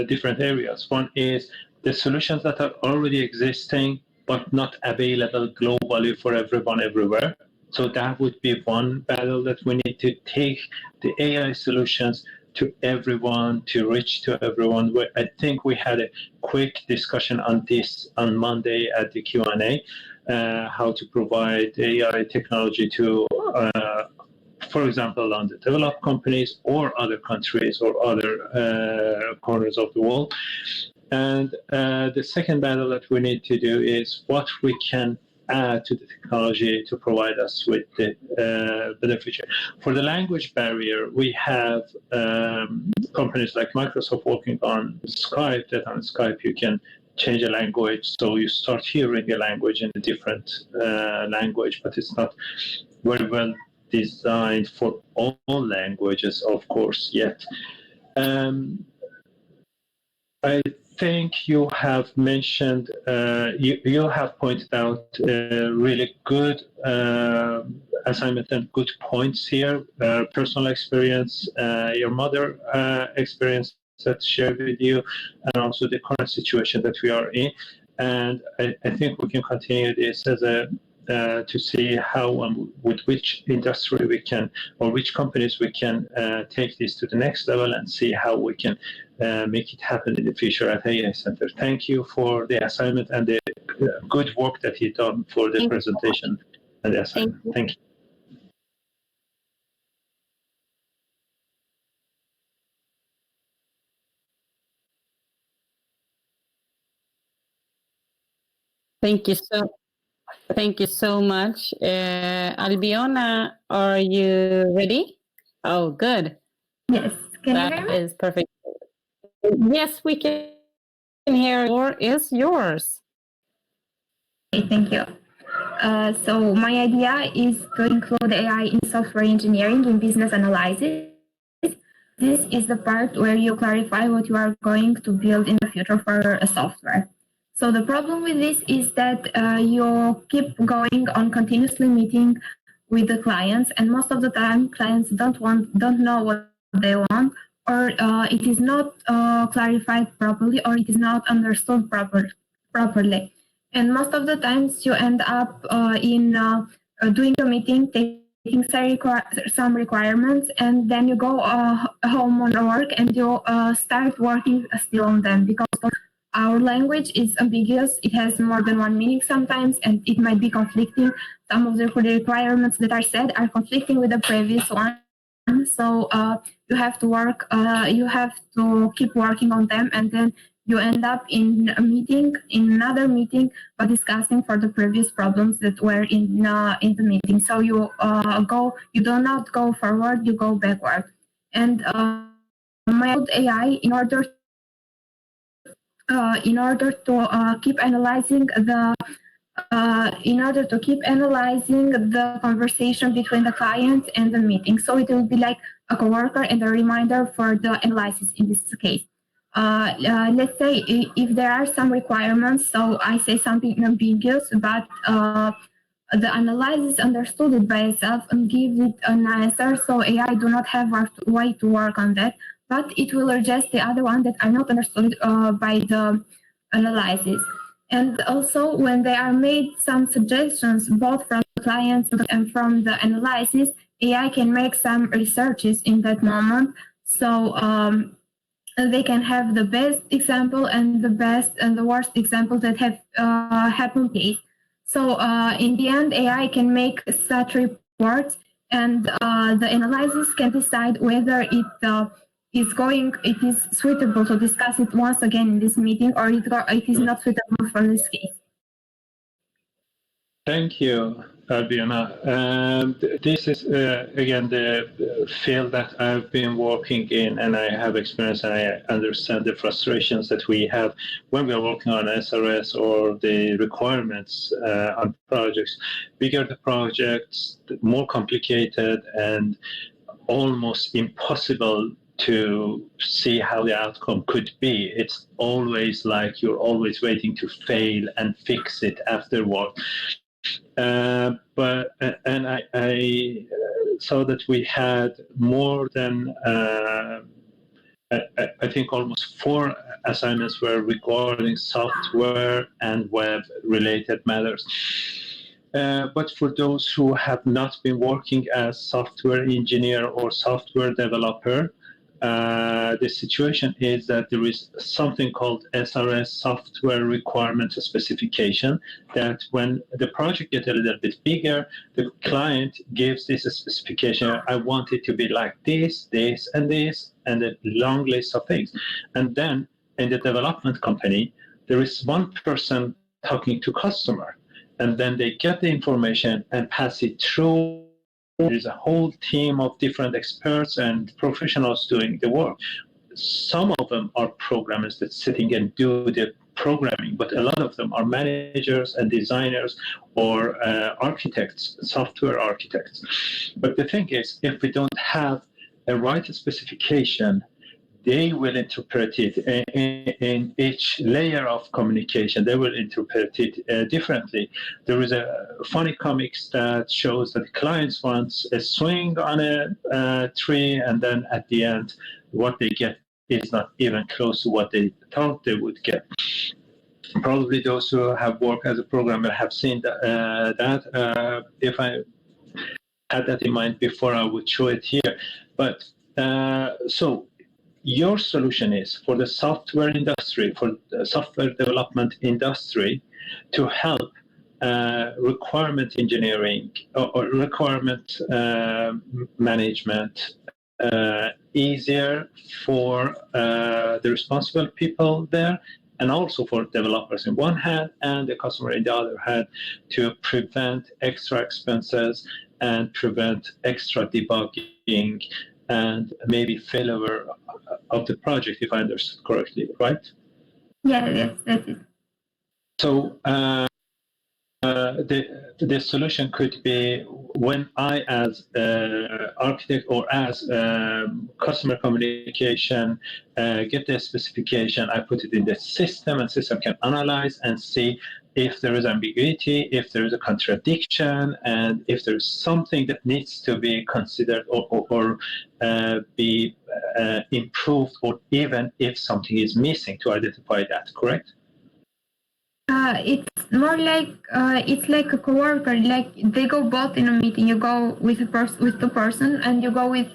different areas. One is the solutions that are already existing but not available globally for everyone everywhere. So that would be one battle that we need to take the AI solutions to everyone, to reach to everyone. I think we had a quick discussion on this on Monday at the Q&A, how to provide AI technology to for example, on the developed companies or other countries or other corners of the world. And the second battle that we need to do is what we can add to the technology to provide us with the beneficiary. For the language barrier, we have companies like Microsoft working on Skype, that on Skype you can change a language, so you start hearing a language in a different language, but it's not very well designed for all languages, of course, yet. I think you have mentioned, you have pointed out really good assignment and good points here, personal experience, your mother experience that shared with you, and also the current situation that we are in. And I think we can continue this as a to see how and with which industry we can, or which companies we can take this to the next level and see how we can make it happen in the future at AI Center. Thank you for the assignment and the good work that you done for the presentation and the assignment. Thank you. Thank you so much. Albiona, are you ready? Oh, good. Yes. Can you hear me? That is perfect. Yes, we can hear. The floor is yours. Okay, thank you. So my idea is to include AI in software engineering in business analysis. This is the part where you clarify what you are going to build in the future for a software. So the problem with this is that you keep going on continuously meeting with the clients, and most of the time clients don't know what they want, or it is not clarified properly, or it is not understood properly. And most of the times you end up in doing a meeting, taking some requirements, and then you go home on work and you start working still on them, because our language is ambiguous. It has more than one meaning sometimes, and it might be conflicting. Some of the requirements that are said are conflicting with the previous one. So you have to work, you have to keep working on them, and then you end up in another meeting, but discussing for the previous problems that were in the meeting. So you do not go forward, you go backward. And my old AI, in order to keep analyzing the conversation between the client and the meeting. So it will be like a coworker and a reminder for the analysis in this case. Let's say if there are some requirements, so I say something ambiguous, but the analysis understood it by itself and gives it an answer, so AI do not have a way to work on that, but it will adjust the other one that are not understood by the analysis. And also, when they are made some suggestions, both from the clients and from the analysis, AI can make some researches in that moment. So they can have the best example and the best and the worst example that have happened case. So in the end, AI can make such reports, and the analysis can decide whether it is suitable to discuss it once again in this meeting, or it is not suitable for this case. Thank you. Albiona. This is, again, the field that I've been working in, and I have experience, and I understand the frustrations that we have when we are working on SRS or the requirements on projects. Bigger the projects, the more complicated and almost impossible to see how the outcome could be. It's always like you're always waiting to fail and fix it afterward. And I saw that we had more than I think almost 4 assignments were regarding software and web related matters. But for those who have not been working as software engineer or software developer, the situation is that there is something called SRS, Software Requirement Specification, that when the project gets a little bit bigger, the client gives this specification. I want it to be like this, this, and this, and a long list of things. And then in the development company, there is one person talking to customer, and then they get the information and pass it through. There's a whole team of different experts and professionals doing the work. Some of them are programmers that sitting and do the programming, but a lot of them are managers and designers or architects, software architects. But the thing is, if we don't have a right specification, they will interpret it in each layer of communication. They will interpret it differently. There is a funny comics that shows that clients want a swing on a tree, and then at the end, what they get is not even close to what they thought they would get. Probably those who have worked as a programmer have seen that. If I had that in mind before, I would show it here. But so your solution is for the software industry, for the software development industry, to help requirement engineering or requirement management easier for the responsible people there, and also for developers in one hand and the customer in the other hand, to prevent extra expenses and prevent extra debugging and maybe failure of the project, if I understood correctly, right? Yeah, yes, that's it. So the solution could be when I, as architect or as customer communication, get the specification, I put it in the system, and system can analyze and see if there is ambiguity, if there is a contradiction, and if there is something that needs to be considered or be improved, or even if something is missing, to identify that, correct? It's more like it's like a coworker. Like they go both in a meeting. You go with with the person, and you go with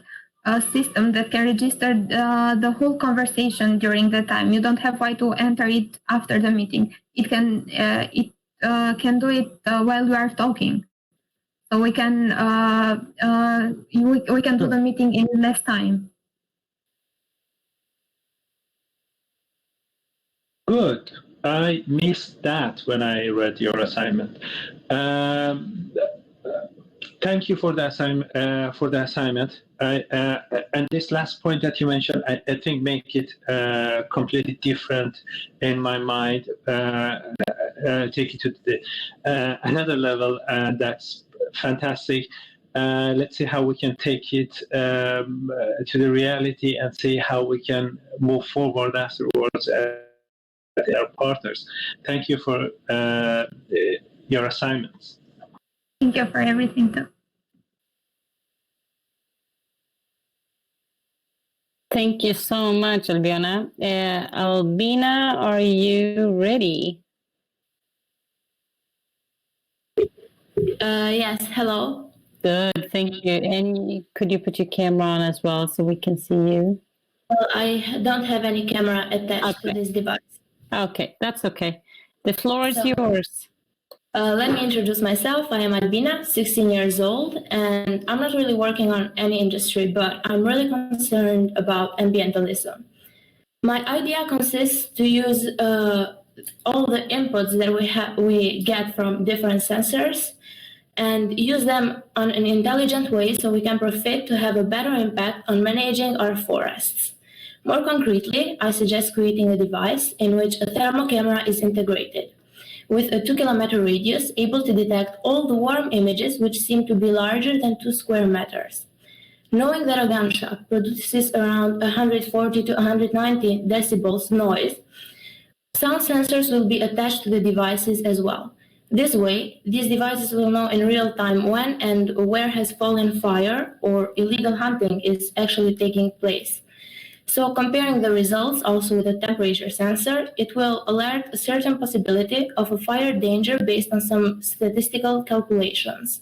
a system that can register the whole conversation during the time. You don't have to enter it after the meeting. It can do it while we are talking. So we can we can do the meeting in less time. Good. I missed that when I read your assignment. Thank you for the assignment. And this last point that you mentioned, I think make it completely different in my mind. Take it to another level, and that's fantastic. Let's see how we can take it to the reality and see how we can move forward afterwards. Our partners. Thank you for your assignments. Thank you for everything too. Thank you so much, Albiona. Albina, are you ready? Yes, hello. Good, thank you. And could you put your camera on as well so we can see you? Well, I don't have any camera attached to this device. Okay, that's okay. The floor is yours. Let me introduce myself. I am Albina, 16 years old, and I'm not really working on any industry, but I'm really concerned about ambientalism. My idea consists to use all the inputs that we get from different sensors and use them on an intelligent way so we can profit to have a better impact on managing our forests. More concretely, I suggest creating a device in which a thermal camera is integrated, with a 2-kilometer radius able to detect all the warm images which seem to be larger than 2 square meters. Knowing that a gunshot produces around 140 to 190 decibels noise, sound sensors will be attached to the devices as well. This way, these devices will know in real time when and where has fallen fire or illegal hunting is actually taking place. So comparing the results also with a temperature sensor, it will alert a certain possibility of a fire danger based on some statistical calculations.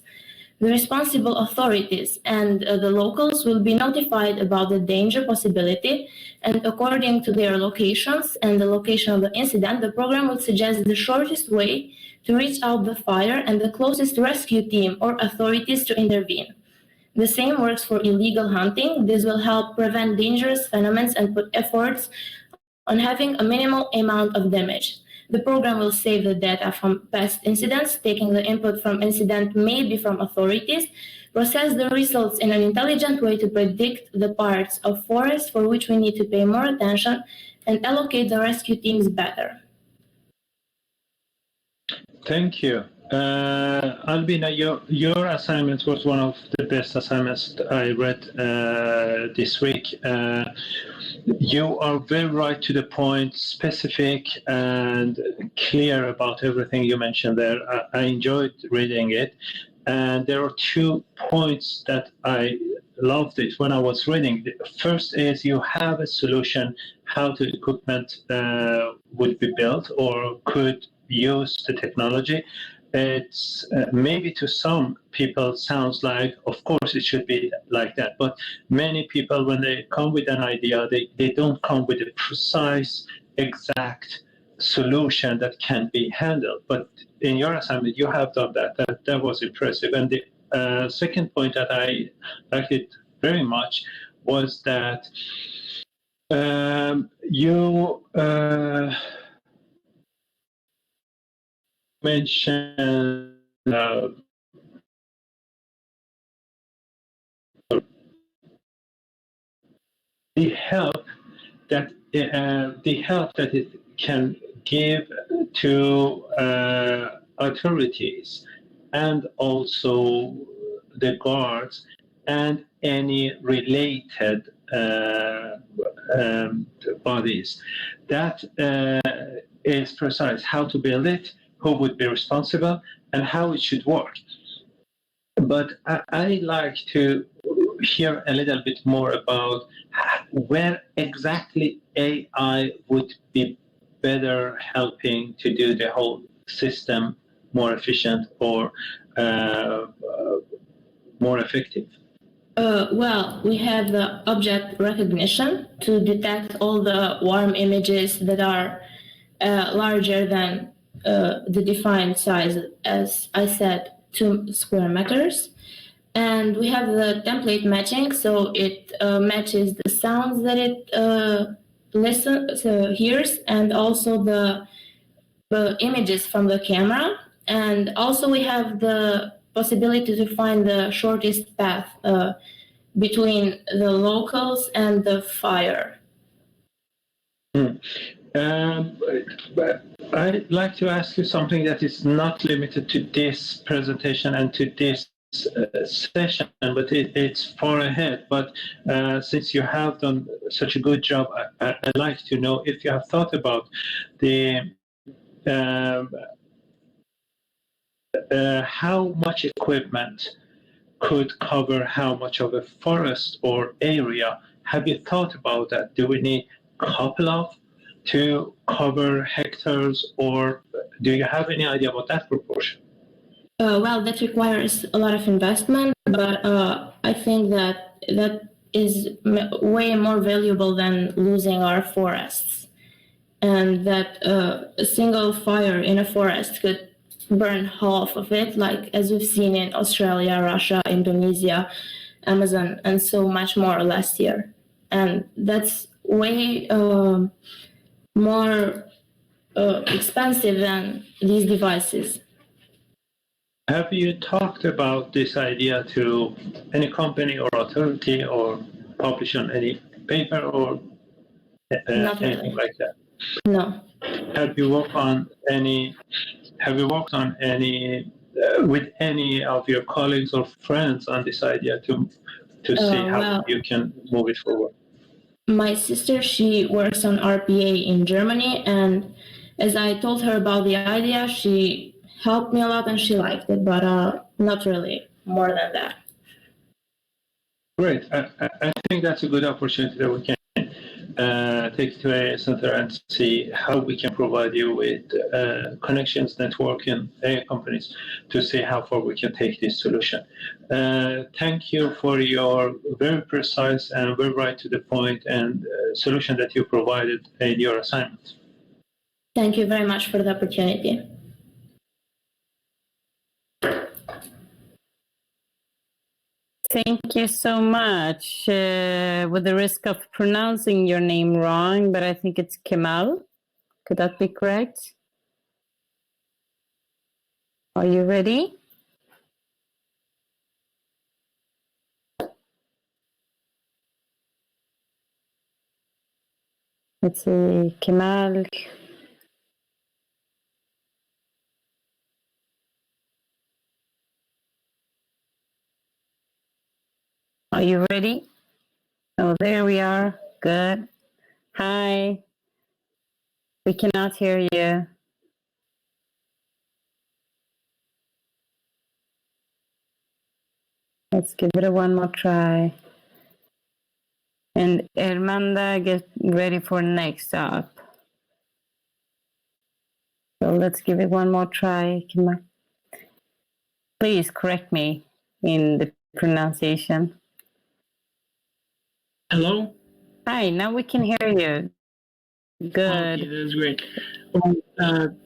The responsible authorities and the locals will be notified about the danger possibility, and according to their locations and the location of the incident, the program will suggest the shortest way to reach out the fire and the closest rescue team or authorities to intervene. The same works for illegal hunting. This will help prevent dangerous phenomena and put efforts on having a minimal amount of damage. The program will save the data from past incidents, taking the input from incident, maybe from authorities, process the results in an intelligent way to predict the parts of forest for which we need to pay more attention, and allocate the rescue teams better. Thank you. Albina, your assignment was one of the best assignments I read this week. You are very right to the point, specific and clear about everything you mentioned there. I enjoyed reading it. And there are 2 points that I loved it when I was reading. The first is you have a solution how the equipment would be built or could use the technology. It's maybe to some people sounds like, of course, it should be like that. But many people, when they come with an idea, they don't come with a precise, exact solution that can be handled. But in your assignment, you have done that. That was impressive. And the second point that I liked it very much was that you mentioned the help that it can give to authorities and also the guards and any related bodies. That is precise how to build it, who would be responsible, and how it should work. But I like to hear a little bit more about where exactly AI would be better helping to do the whole system more efficient or more effective. Well, we have the object recognition to detect all the warm images that are larger than the defined size, as I said, 2 square meters. And we have the template matching, so it matches the sounds that it hears, and also the images from the camera. And also we have the possibility to find the shortest path between the locals and the fire. I'd like to ask you something that is not limited to this presentation and to this session, but it's far ahead. But since you have done such a good job, I'd like to know if you have thought about the how much equipment could cover how much of a forest or area. Have you thought about that? Do we need a couple of to cover hectares, or do you have any idea about that proportion? Well, that requires a lot of investment, but I think that is way more valuable than losing our forests. And that a single fire in a forest could burn half of it, like as we've seen in Australia, Russia, Indonesia, Amazon, and so much more last year. And that's way more expensive than these devices. Have you talked about this idea to any company or authority or publish on any paper or Not anything really. like that? No. Have you worked on any? Have you worked on any with any of your colleagues or friends on this idea to see how Well, you can move it forward? my sister, she works on RPA in Germany, and as I told her about the idea, she helped me a lot and she liked it, but not really more than that. Great. I think that's a good opportunity that we can take it to a center and see how we can provide you with connections, network, and AI companies to see how far we can take this solution. Thank you for your very precise and very right to the point and solution that you provided in your assignment. Thank you very much for the opportunity. Thank you so much. With the risk of pronouncing your name wrong, but I think it's Kemal. Could that be correct? Are you ready? Let's see, Kemal. Are you ready? Oh, there we are. Good. Hi. We cannot hear you. Let's give it a one more try. And Hermanda, get ready for next up. So let's give it one more try. Please correct me in the pronunciation. Hello? Hi, now we can hear you. Good. Okay, that's great.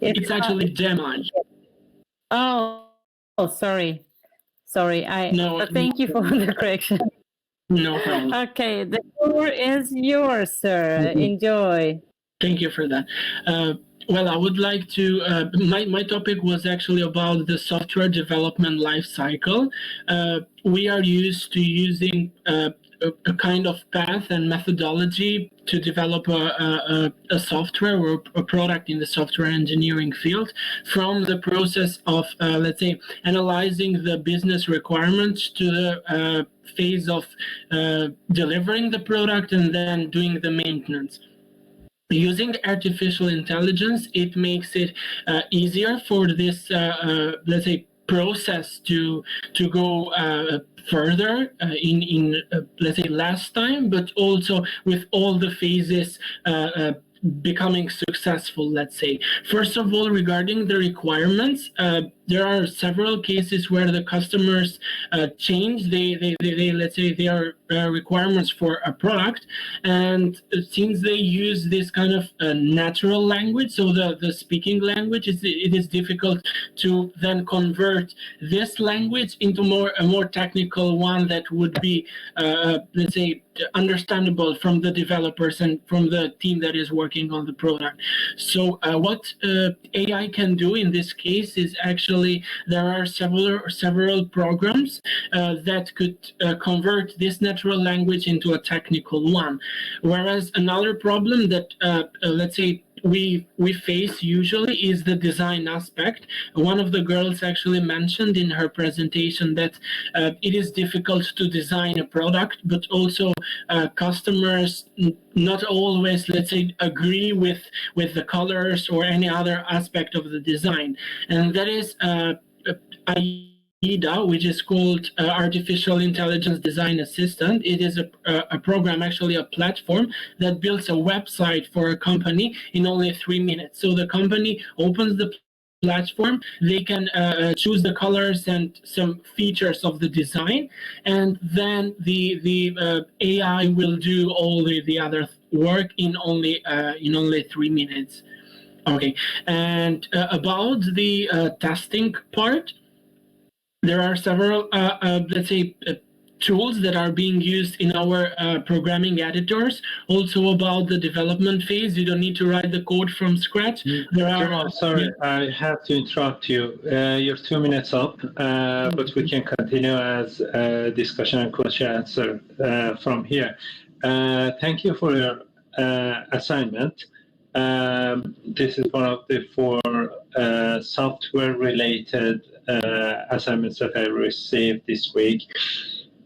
It's actually Gemma. Oh, sorry. Sorry. No, thank you for the correction. No problem. Okay, the floor is yours, sir. Enjoy. Thank you for that. Well, I would like to, my topic was actually about the software development life cycle. We are used to using a kind of path and methodology to develop a software or a product in the software engineering field, from the process of, let's say, analyzing the business requirements to the phase of delivering the product and then doing the maintenance. Using artificial intelligence, it makes it easier for this, let's say, process to go further in let's say, less time, but also with all the phases becoming successful, let's say. First of all, regarding the requirements, there are several cases where the customers change they let's say, their requirements for a product, and since they use this kind of natural language, so the speaking language, it is difficult to then convert this language into a more technical one that would be let's say, understandable from the developers and from the team that is working on the product. So what AI can do in this case is actually, there are several programs that could convert this natural language into a technical one. Whereas another problem that let's say, we face usually is the design aspect. One of the girls actually mentioned in her presentation that it is difficult to design a product, but also customers not always, let's say, agree with the colors or any other aspect of the design. And that is AIDA, which is called Artificial Intelligence Design Assistant. It is a program, actually a platform, that builds a website for a company in only 3 minutes. So the company opens the platform, they can choose the colors and some features of the design, and then the AI will do all the other work in only 3 minutes. Okay, and about the testing part, there are several, let's say, tools that are being used in our programming editors. Also about the development phase, you don't need to write the code from scratch. Jamal, sorry, I have to interrupt you. You're 2 minutes up, but we can continue as discussion and question answer from here. Thank you for your assignment. This is one of the 4 software-related assignments that I received this week.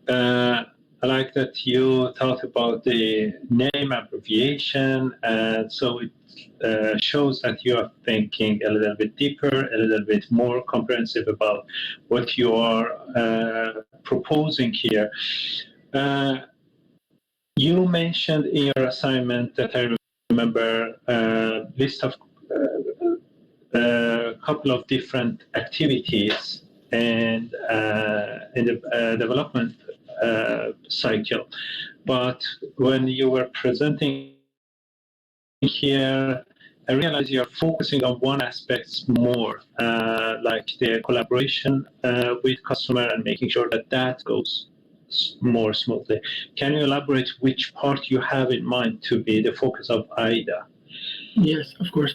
I like that you thought about the name abbreviation, and so it shows that you are thinking a little bit deeper, a little bit more comprehensive about what you are proposing here. You mentioned in your assignment that I remember a list of a couple of different activities and in the development cycle. But when you were presenting here, I realized you're focusing on one aspect more, like the collaboration with customer and making sure that that goes more smoothly. Can you elaborate which part you have in mind to be the focus of AIDA? Yes, of course.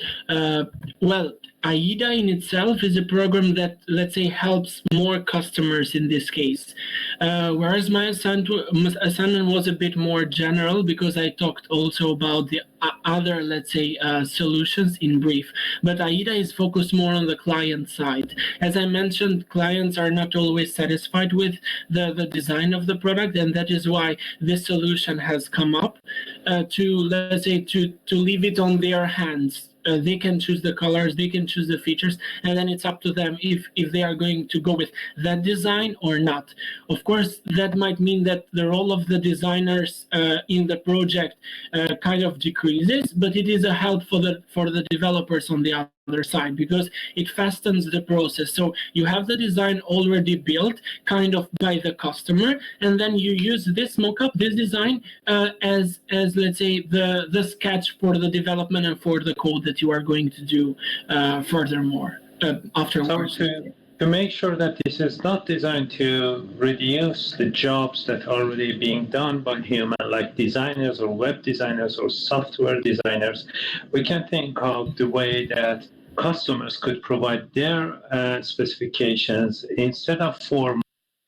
Well, AIDA in itself is a program that, let's say, helps more customers in this case. Whereas my assignment was a bit more general because I talked also about the other, let's say, solutions in brief. But AIDA is focused more on the client side. As I mentioned, clients are not always satisfied with the design of the product, and that is why this solution has come up to, let's say, to leave it on their hands. They can choose the colors, they can choose the features, and then it's up to them if they are going to go with that design or not. Of course, that might mean that the role of the designers in the project kind of decreases, but it is a help for the developers on the other side because it fastens the process. So you have the design already built kind of by the customer, and then you use this mockup, this design as let's say the sketch for the development and for the code that you are going to do furthermore afterwards. So to make sure that this is not designed to reduce the jobs that are already being done by human, like designers or web designers or software designers, we can think of the way that customers could provide their specifications instead of form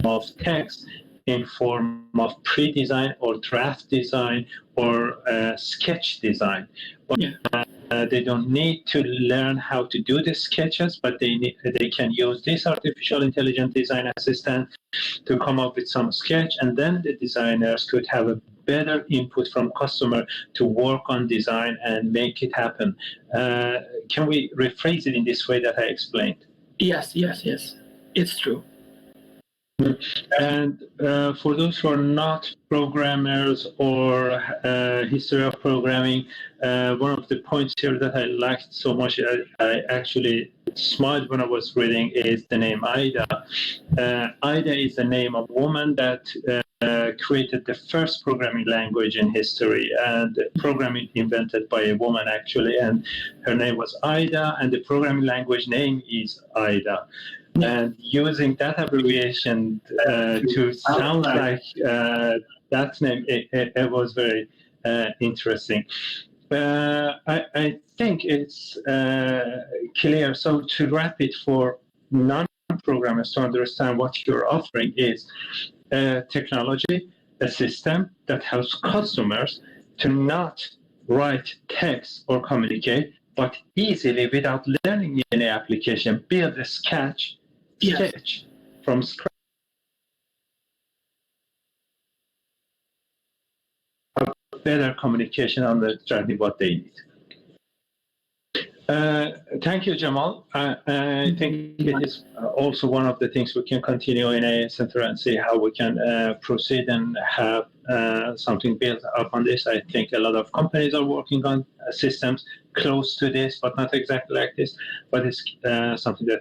of text, in form of pre-design or draft design or sketch design. They don't need to learn how to do the sketches, but they can use this artificial intelligence design assistant to come up with some sketch, and then the designers could have a better input from customer to work on design and make it happen. Can we rephrase it in this way that I explained? Yes, it's true. And for those who are not programmers or history of programming, one of the points here that I liked so much, I actually smiled when I was reading, is the name AIDA. AIDA is the name of a woman that created the first programming language in history, and programming invented by a woman actually, and her name was AIDA, and the programming language name is AIDA. And using that abbreviation to sound like that name, it was very interesting. I think it's clear. So to wrap it for non-programmers to understand what you're offering is technology, a system that helps customers to not write text or communicate, but easily, without learning any application, build a sketch from scratch. Better communication, understanding what they need. Thank you, Jamal. I think it is also one of the things we can continue in a center and see how we can proceed and have something built up on this. I think a lot of companies are working on systems close to this, but not exactly like this, but it's something that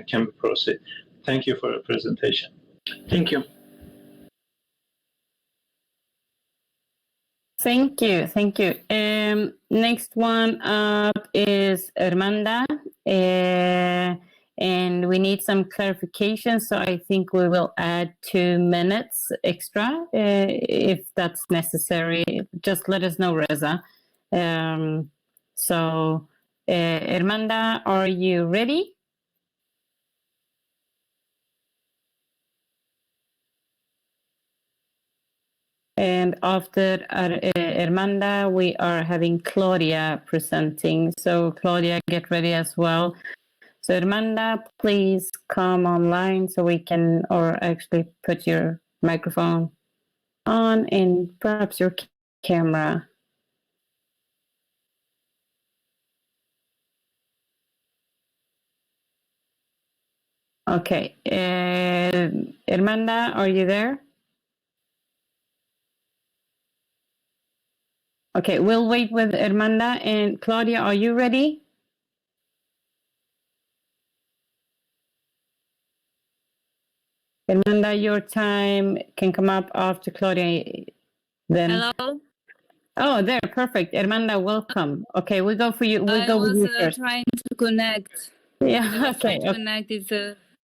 can be proceed. Thank you for the presentation. Thank you. Thank you. Next one up is Armanda. and we need some clarification. So I think we will add 2 minutes extra if that's necessary. Just let us know, Reza. So, Hermanda, are you ready? And after Hermanda, we are having Claudia presenting. So Claudia, get ready as well. So Hermanda, please come online so we can, or actually put your microphone on and perhaps your camera. Okay, Hermanda, are you there? Okay, we'll wait with Hermanda. And Claudia, are you ready? Hermanda, your time can come up after Claudia. Then. Hello? Oh, there, perfect. Hermanda, welcome. Okay, we go for you. We go with you first. Trying to connect. Yeah, okay. Connect. It's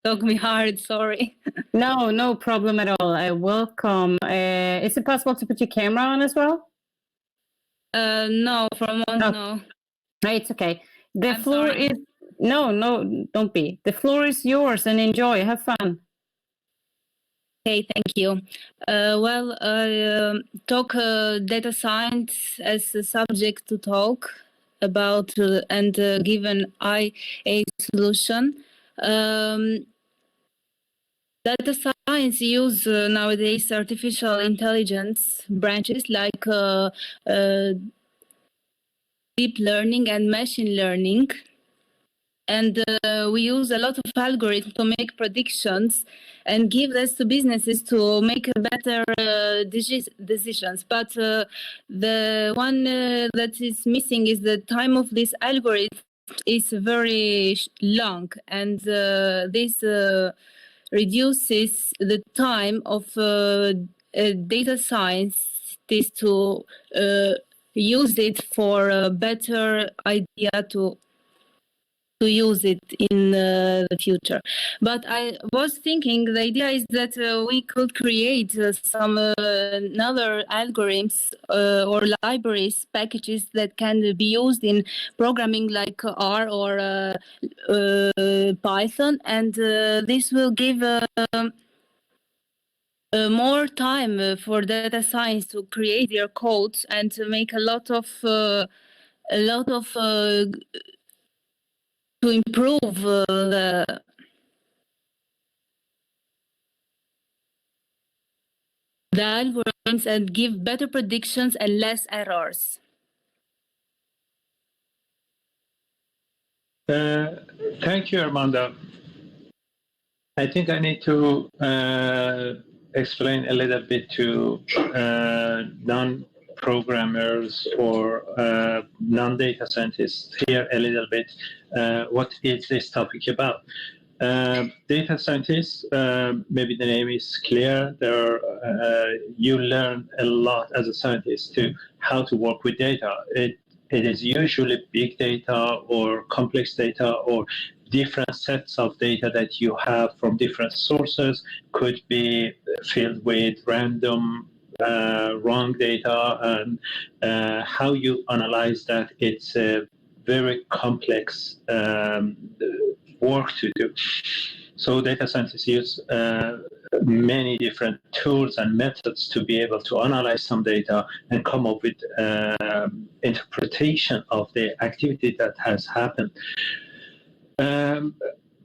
took me hard. Sorry. No, no problem at all. Welcome. Is it possible to put your camera on as well? No, for a moment, no. It's okay. The I'm floor sorry. is no, don't be. The floor is yours and enjoy. Have fun. Okay, thank you. Well, I talk data science as a subject to talk about and give an IA solution. Data science use nowadays artificial intelligence branches like deep learning and machine learning. And we use a lot of algorithms to make predictions and give this to businesses to make better decisions. But the one that is missing is the time of this algorithm is very long, and this reduces the time of data scientists to use it for a better idea to use it in the future. But I was thinking the idea is that we could create some other algorithms or libraries, packages that can be used in programming like R or Python, and this will give more time for data science to create their codes and to make a lot of to improve the algorithms and give better predictions and less errors. Thank you, Armanda. I think I need to explain a little bit to non-programmers or non-data scientists here a little bit what is this topic about. Data scientists, maybe the name is clear. You learn a lot as a scientist to how to work with data. It is usually big data or complex data or different sets of data that you have from different sources, could be filled with random wrong data, and how you analyze that. It's a very complex work to do. So data scientists use many different tools and methods to be able to analyze some data and come up with interpretation of the activity that has happened.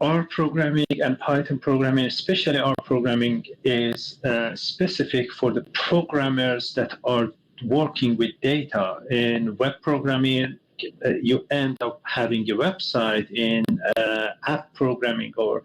R programming and Python programming, especially R programming, is specific for the programmers that are working with data. In web programming, you end up having a website. In app programming or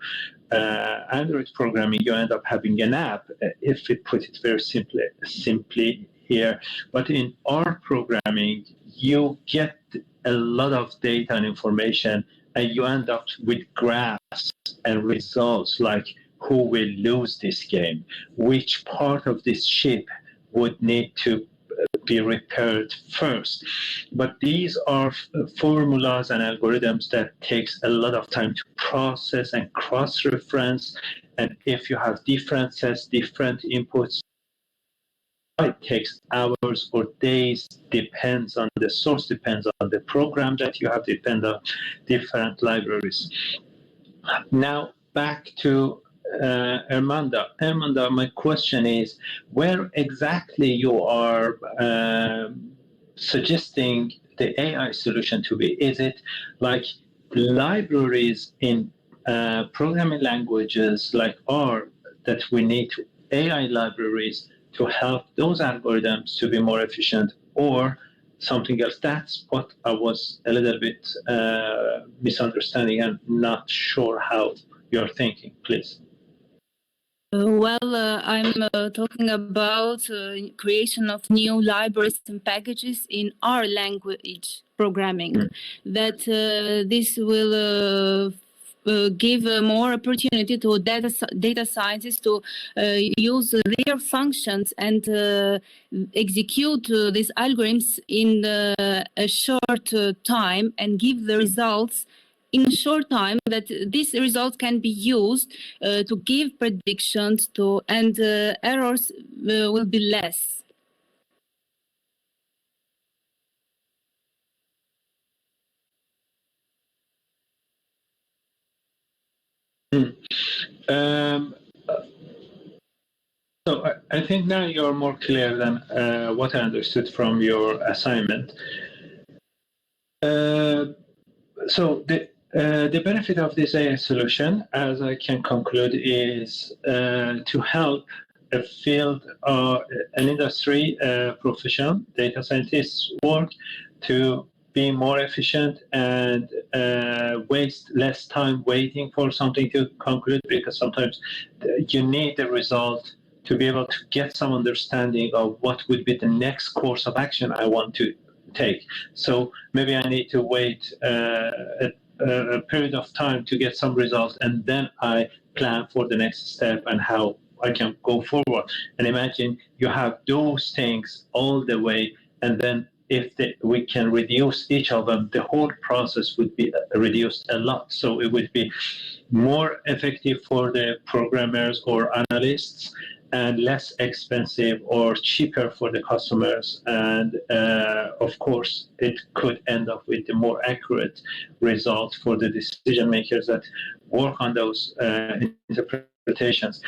Android programming, you end up having an app, if we put it very simply here. But in R programming, you get a lot of data and information, and you end up with graphs and results like who will lose this game, which part of this ship would need to be repaired first. But these are formulas and algorithms that takes a lot of time to process and cross-reference. And if you have different sets, different inputs, it takes hours or days, depends on the source, depends on the program that you have, depends on different libraries. Now, back to Armanda. Armanda, my question is, where exactly you are suggesting the AI solution to be? Is it like libraries in programming languages like R that we need AI libraries to help those algorithms to be more efficient, or something else? That's what I was a little bit misunderstanding and not sure how you're thinking, please. I'm talking about creation of new libraries and packages in our language programming. That this will give more opportunity to data scientists to use their functions and execute these algorithms in a short time and give the results in a short time, that these results can be used to give predictions to, and errors will be less. So I think now you're more clear than what I understood from your assignment. So the benefit of this AI solution, as I can conclude, is to help a field or an industry professional, data scientists, work to be more efficient and waste less time waiting for something to conclude, because sometimes you need the result to be able to get some understanding of what would be the next course of action I want to take. So maybe I need to wait a period of time to get some results, and then I plan for the next step and how I can go forward. And imagine you have those things all the way, and then if we can reduce each of them, the whole process would be reduced a lot. So it would be more effective for the programmers or analysts, and less expensive or cheaper for the customers. And of course, it could end up with a more accurate result for the decision makers that work on those interpretations.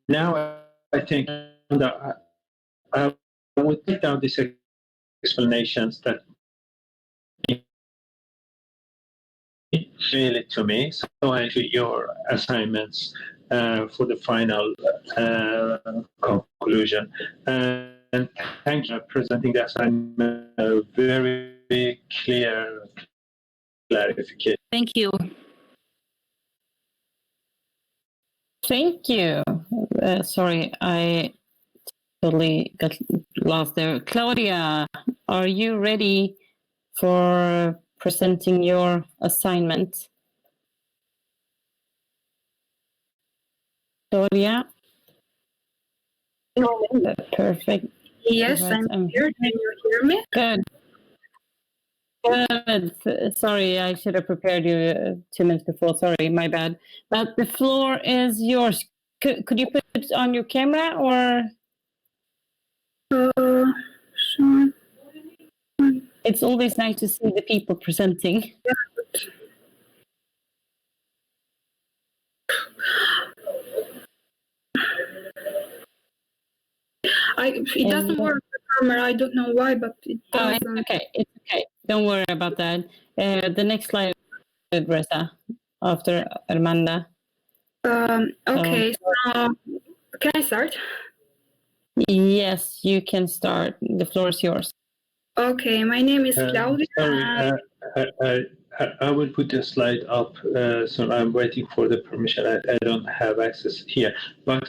Now, I think I would take down these explanations that mail it to me, so I do your assignments for the final conclusion. And thank you for presenting the assignment, very clear clarification. Thank you. Thank you. Sorry, I totally got lost there. Claudia, are you ready for presenting your assignment? Claudia? Perfect. Yes, Right, I'm here. Can you hear me? Good. Good. Sorry, I should have prepared you 2 minutes before. Sorry, my bad. But the floor is yours. Could you put it on your camera, or? Sure. It's always nice to see the people presenting. It doesn't work, the camera. I don't know why, but it doesn't. It's okay. It's okay. Don't worry about that. The next slide, Reza, after Armanda. Okay, so can I start? Yes, you can start. The floor is yours. Okay, my name is Claudia. Sorry, I will put the slide up, so I'm waiting for the permission. I don't have access here. But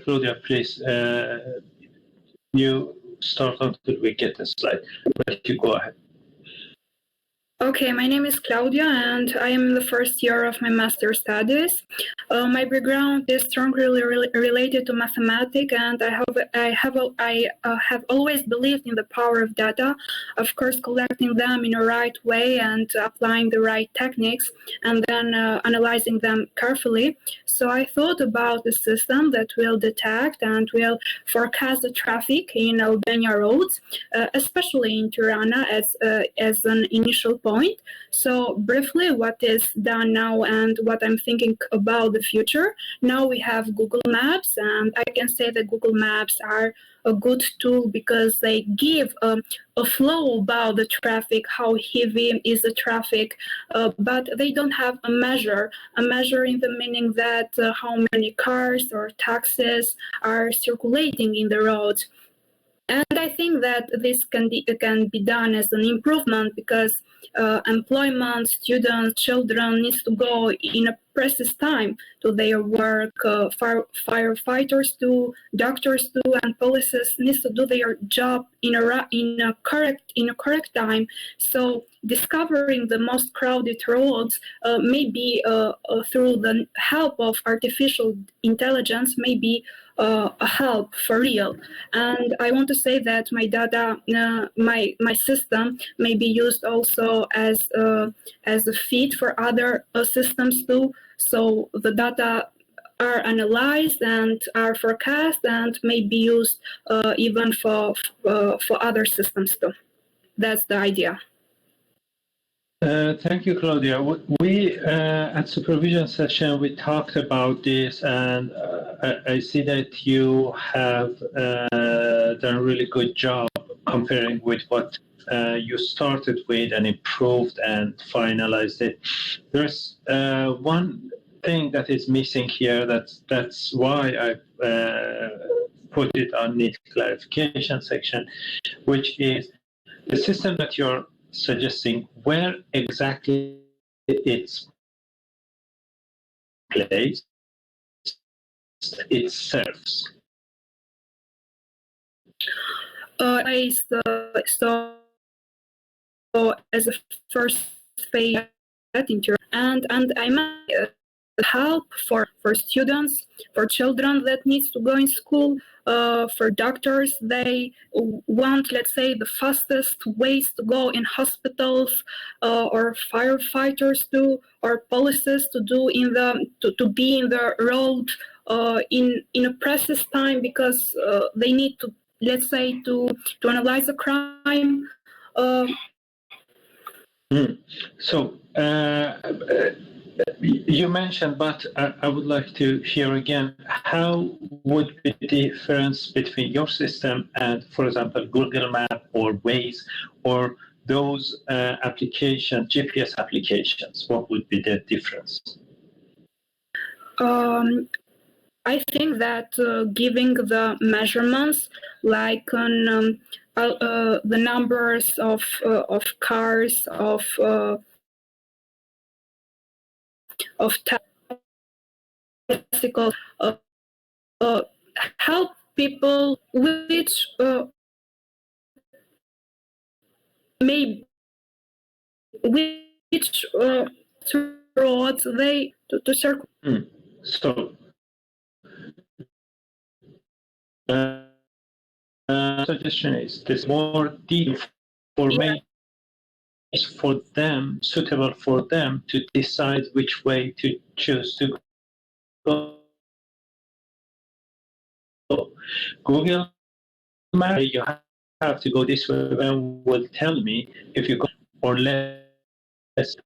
Claudia, please, you start until we get the slide. But you go ahead. Okay, my name is Claudia, and I am in the first year of my master's studies. My background is strongly related to mathematics, and I have always believed in the power of data. Of course, collecting them in a right way and applying the right techniques, and then analyzing them carefully. So I thought about a system that will detect and will forecast the traffic in Albania roads, especially in Tirana as an initial point. So briefly, what is done now and what I'm thinking about the future. Now we have Google Maps, and I can say that Google Maps are a good tool because they give a flow about the traffic, how heavy is the traffic, but they don't have a measure in the meaning that how many cars or taxis are circulating in the roads. And I think that this can be done as an improvement because employment, students, children needs to go in a precise time to their work. Firefighters do, doctors do, and police needs to do their job in a correct time. So discovering the most crowded roads maybe through the help of artificial intelligence may be a help for real. And I want to say that my data, my system may be used also as a feed for other systems too. So the data are analyzed and are forecast and may be used even for other systems too. That's the idea. Thank you, Claudia. We at supervision session we talked about this, and I see that you have done a really good job comparing with what you started with and improved and finalized it. There's one thing that is missing here. That's why I put it on need clarification section, which is the system that you're suggesting, where exactly it's placed, it serves. So as a first phase, and I might help for students, for children that needs to go in school, for doctors. They want, let's say, the fastest ways to go in hospitals, or firefighters to, or police to do in the to be in the road in a precise time because they need to, let's say, to analyze a crime. So you mentioned, but I would like to hear again, how would be the difference between your system and, for example, Google Map or Waze or those applications, GPS applications? What would be the difference? I think that giving the measurements, like on the numbers of cars, of bicycles, help people which which roads they to circle. So suggestion is this more deep information for them, suitable for them to decide which way to choose to go. Google Maps, you have to go this way and will tell me if you go or less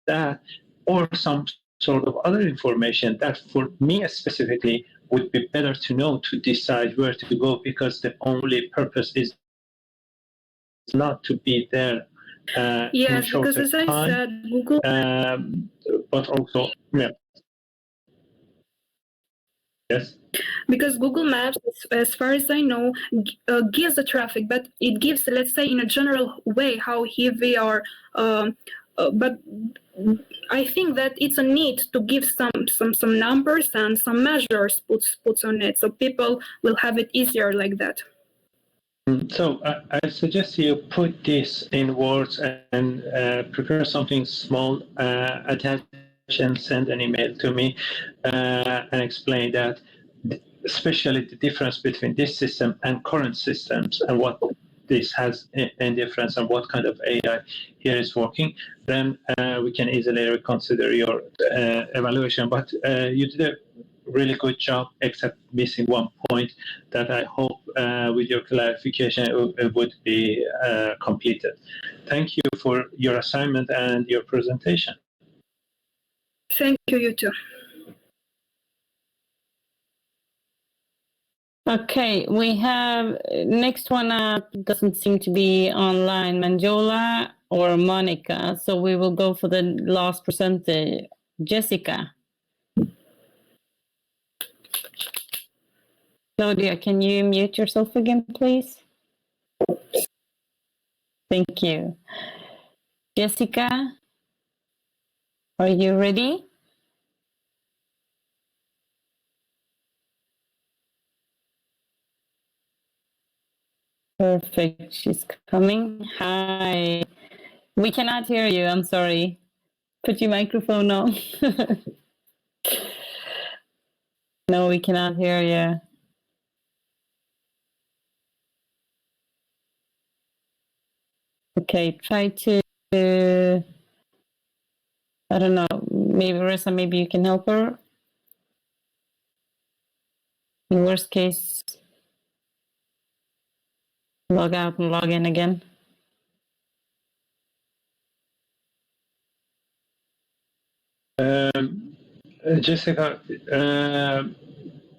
that, or some sort of other information that for me specifically would be better to know to decide where to go, because the only purpose is not to be there yes, because as I said, Google, but also, yeah. Yes. Because Google Maps, as far as I know, gives the traffic, but it gives, let's say, in a general way, how heavy or. But I think that it's a need to give some numbers and some measures puts on it, so people will have it easier like that. So I suggest you put this in words and prepare something small, attach and send an email to me and explain that, especially the difference between this system and current systems and what this has in difference and what kind of AI here is working. Then we can easily reconsider your evaluation. But you did a really good job, except missing one point that I hope with your clarification it would be completed. Thank you for your assignment and your presentation. Thank you, you too. Okay, we have next one up doesn't seem to be online, Manjola or Monica. So we will go for the last presenter, Jessica. Claudia, can you mute yourself again, please? Thank you. Jessica, are you ready? Perfect, she's coming. Hi. We cannot hear you, I'm sorry. Put your microphone on. No, we cannot hear you. Okay, try to, I don't know, maybe Rissa, maybe you can help her. In worst case, log out and log in again. Jessica,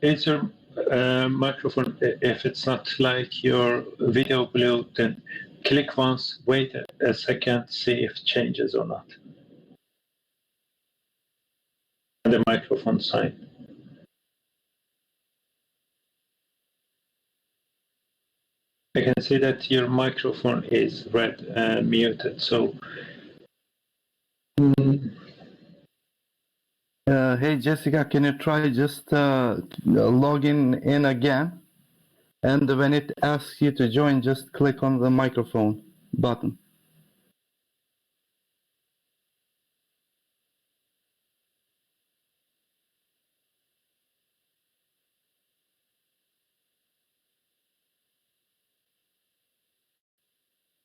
is your microphone, if it's not like your video blue, then click once, wait a second, see if it changes or not. The microphone sign. I can see that your microphone is red and muted, so. Hey Jessica, can you try just logging in again? And when it asks you to join, just click on the microphone button.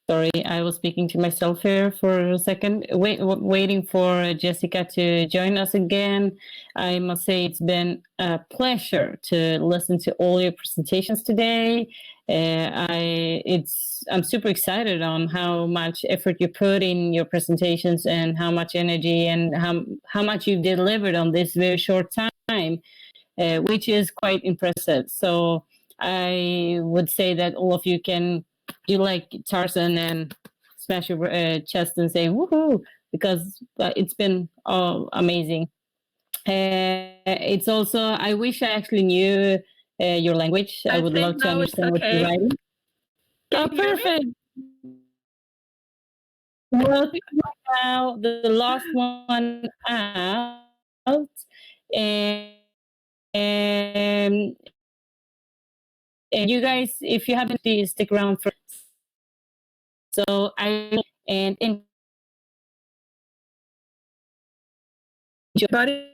Sorry, I was speaking to myself here for a second, waiting for Jessica to join us again. I must say it's been a pleasure to listen to all your presentations today. I'm super excited on how much effort you put in your presentations and how much energy and how much you've delivered on this very short time, which is quite impressive. So I would say that all of you can do like Tarzan and smash your chest and say woohoo, because it's been amazing. It's also, I wish I actually knew your language. I would love to understand what you're writing. Oh, perfect. Well, now the last one out, and you guys, if you haven't, please stick around for. So I and in. My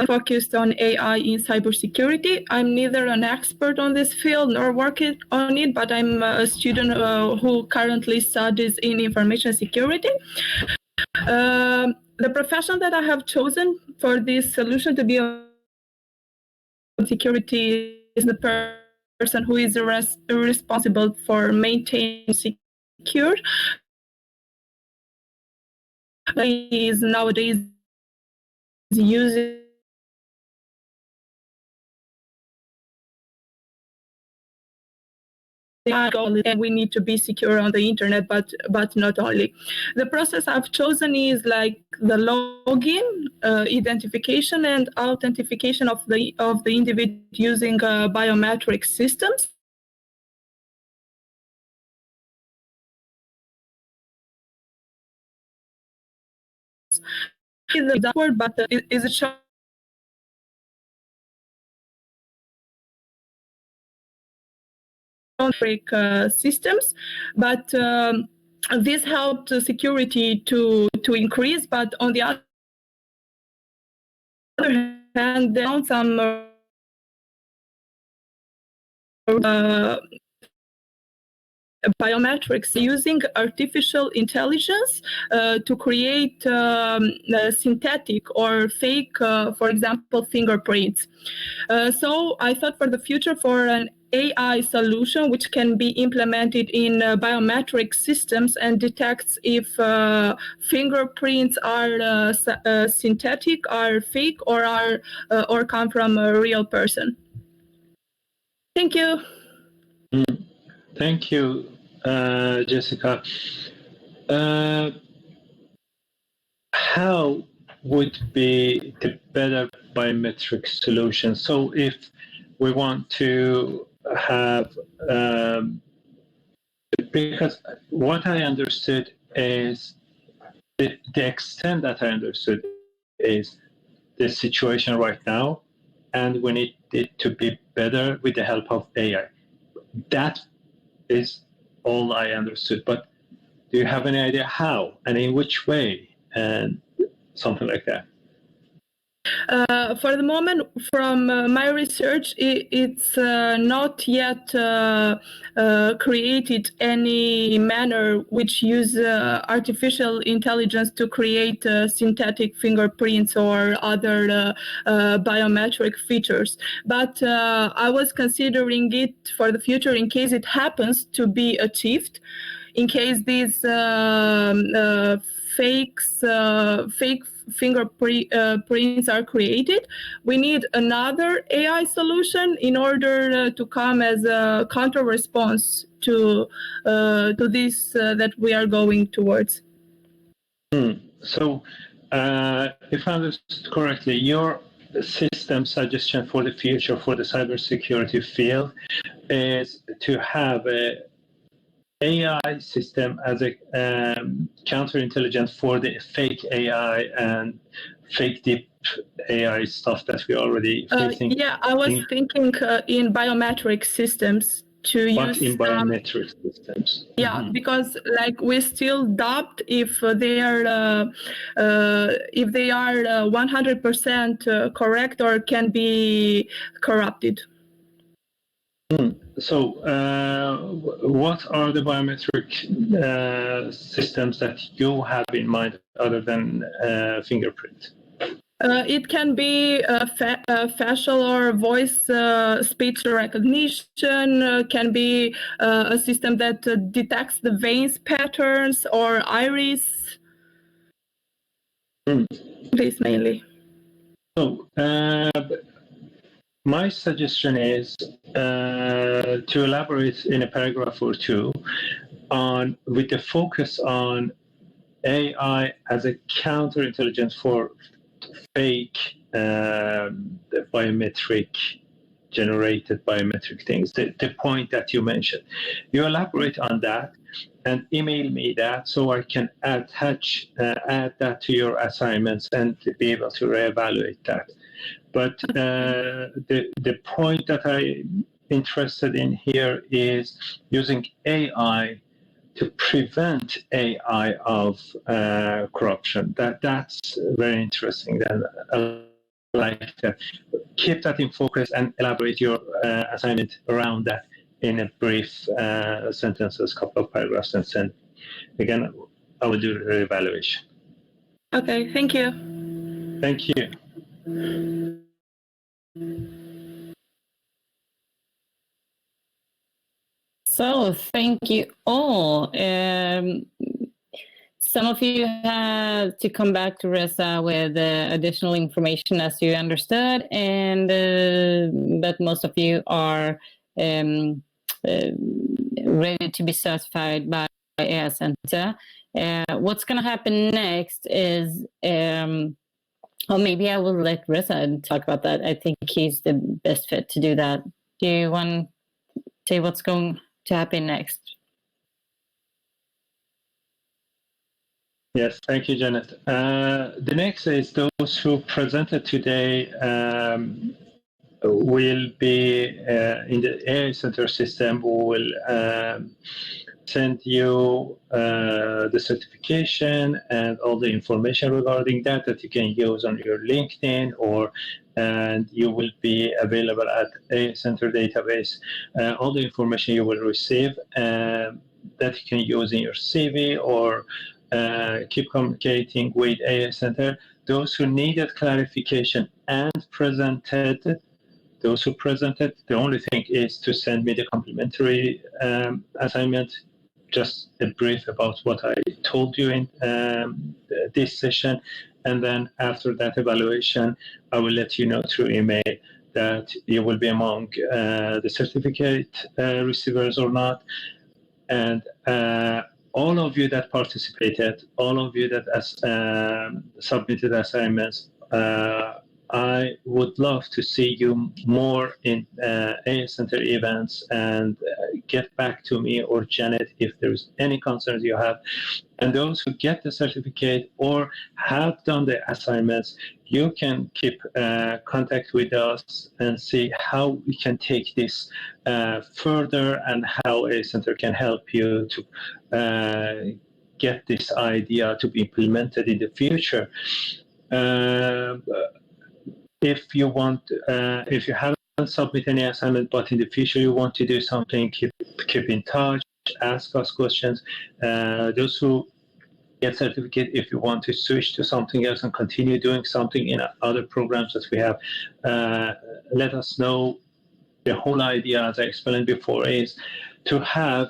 focused on AI in cybersecurity. I'm neither an expert on this field nor working on it, but I'm a student who currently studies in information security. The profession that I have chosen for this solution to be a security is the person who is responsible for maintaining secure. Is nowadays using and we need to be secure on the internet, but not only. The process I've chosen is like the login, identification, and authentication of the individual using biometric systems. But is a systems, but this helped security to increase. But on the other hand, there are some biometrics using artificial intelligence to create synthetic or fake, for example, fingerprints. So I thought for the future, for an AI solution which can be implemented in biometric systems and detects if fingerprints are synthetic, are fake, or come from a real person. Thank you. Thank you, Jessica. How would be the better biometric solution? So if we want to have, because what I understood is, the extent that I understood is the situation right now, and we need it to be better with the help of AI. That is all I understood. But do you have any idea how and in which way and something like that? For the moment, from my research, it's not yet created any manner which use artificial intelligence to create synthetic fingerprints or other biometric features. But I was considering it for the future in case it happens to be achieved, in case these fake fingerprints are created. We need another AI solution in order to come as a counter response to this that we are going towards. So, if I understood correctly, your system suggestion for the future for the cybersecurity field is to have a AI system as a counterintelligence for the fake AI and fake deep AI stuff that we already facing. Yeah, I was thinking in biometric systems to use. In biometric systems. Yeah, because like we still doubt if they are 100% correct or can be corrupted. So, what are the biometric systems that you have in mind other than fingerprint? It can be facial or voice speech recognition, can be a system that detects the veins patterns or iris. This mainly. So, my suggestion is to elaborate in a paragraph or two on, with the focus on AI as a counterintelligence for fake biometric generated biometric things, the point that you mentioned. You elaborate on that and email me that so I can add that to your assignments and be able to reevaluate that. But the point that I'm interested in here is using AI to prevent AI of corruption. That's very interesting. Then I like to keep that in focus and elaborate your assignment around that in a brief sentences, couple of paragraphs, and then again I will do the evaluation. Okay, thank you. Thank you. So thank you all. Some of you have to come back to Reza with additional information as you understood, and but most of you are ready to be certified by AI Center. What's going to happen next is, or maybe I will let Reza talk about that. I think he's the best fit to do that. Do you want to say what's going to happen next? Yes, thank you, Janet. The next is those who presented today will be in the AI Center system. We will send you the certification and all the information regarding that you can use on your LinkedIn, and you will be available at AI Center database. All the information you will receive that you can use in your CV or keep communicating with AI Center. Those who needed clarification and presented, those who presented, the only thing is to send me the complimentary assignment, just a brief about what I told you in this session. And then after that evaluation, I will let you know through email that you will be among the certificate receivers or not. And all of you that participated, all of you that submitted assignments, I would love to see you more in AI Center events, and get back to me or Janet if there's any concerns you have. And those who get the certificate or have done the assignments, you can keep contact with us and see how we can take this further, and how AI Center can help you to get this idea to be implemented in the future. If you want, if you haven't submitted any assignment, but in the future you want to do something, keep in touch, ask us questions. Those who get certificate, if you want to switch to something else and continue doing something in other programs that we have, let us know. The whole idea, as I explained before, is to have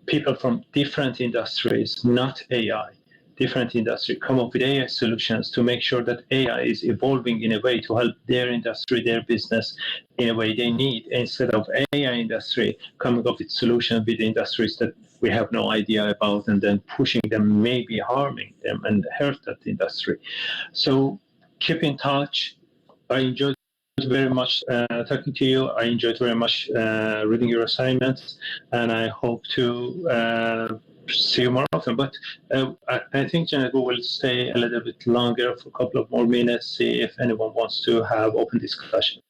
people from different industries, not AI, different industry, come up with AI solutions to make sure that AI is evolving in a way to help their industry, their business in a way they need, instead of AI industry coming up with solutions with industries that we have no idea about, and then pushing them, maybe harming them and hurt that industry. So keep in touch. I enjoyed very much talking to you. I enjoyed very much reading your assignments, and I hope to see you more often. But I think, Janet, we will stay a little bit longer for a couple of more minutes, see if anyone wants to have open discussion.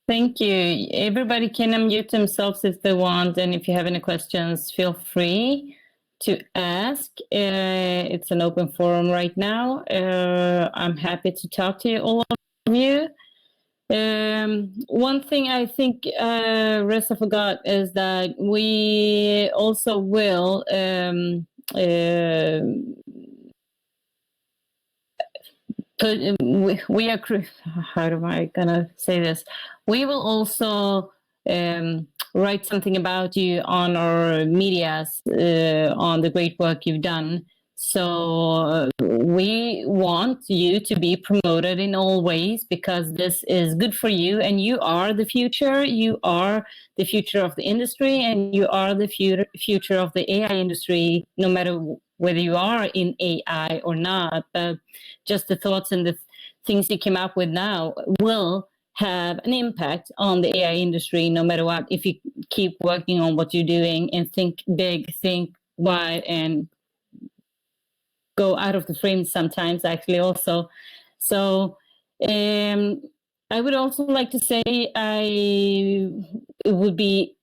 Thank you. Everybody can unmute themselves if they want, and if you have any questions, feel free to ask. It's an open forum right now. I'm happy to talk to you, all of you. One thing I think Reza forgot is that we also will we are, how am I gonna say this? We will also write something about you on our medias, on the great work you've done. So we want you to be promoted in all ways, because this is good for you, and you are the future. You are the future of the industry, and you are the future of the AI industry, no matter whether you are in AI or not. Just the thoughts and the things you came up with now will have an impact on the AI industry, no matter what, if you keep working on what you're doing and think big, think wide, and go out of the frame sometimes, actually, also. So I would also like to say it would be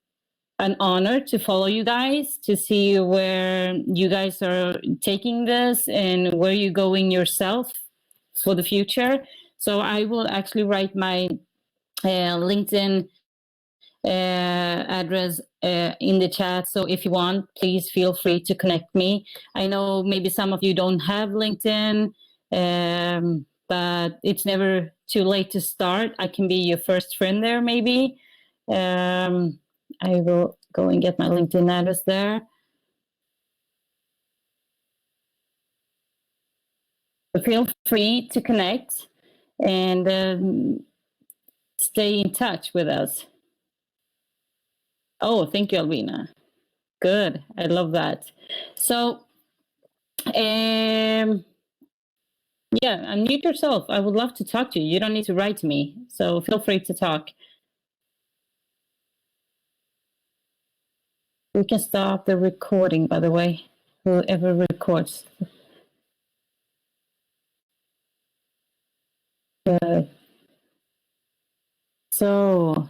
an honor to follow you guys, to see where you guys are taking this and where you're going yourself for the future. So I will actually write my LinkedIn address in the chat. So if you want, please feel free to connect me. I know maybe some of you don't have LinkedIn, but it's never too late to start. I can be your first friend there, maybe. I will go and get my LinkedIn address there. So feel free to connect and stay in touch with us. Oh, thank you, Albina. Good. I love that. So, yeah, unmute yourself. I would love to talk to you. You don't need to write to me. So feel free to talk. We can stop the recording, by the way, whoever records. So,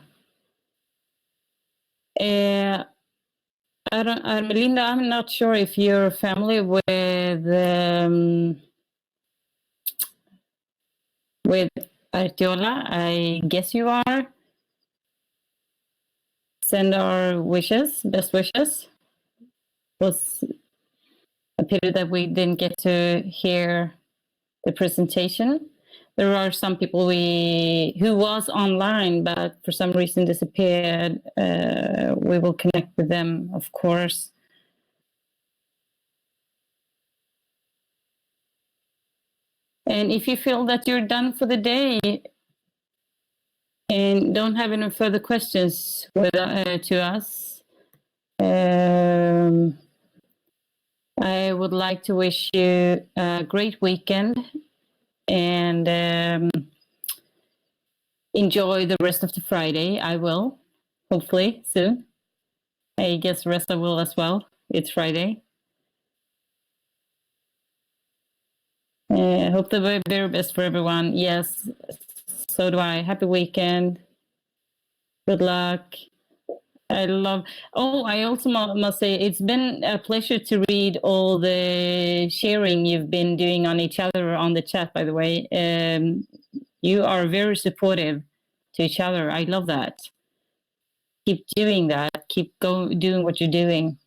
Melinda, I'm not sure if you're familiar with Artiola. I guess you are. Send our wishes, best wishes. It was a pity that we didn't get to hear the presentation. There are some people who was online, but for some reason disappeared. We will connect with them, of course. And if you feel that you're done for the day and don't have any further questions to us, I would like to wish you a great weekend and enjoy the rest of the Friday. I will, hopefully, soon. I guess the rest I will as well. It's Friday. I hope the very, very best for everyone. Yes, so do I. Happy weekend. Good luck. I also must say it's been a pleasure to read all the sharing you've been doing on each other on the chat, by the way. You are very supportive to each other. I love that. Keep doing that. Keep doing what you're doing.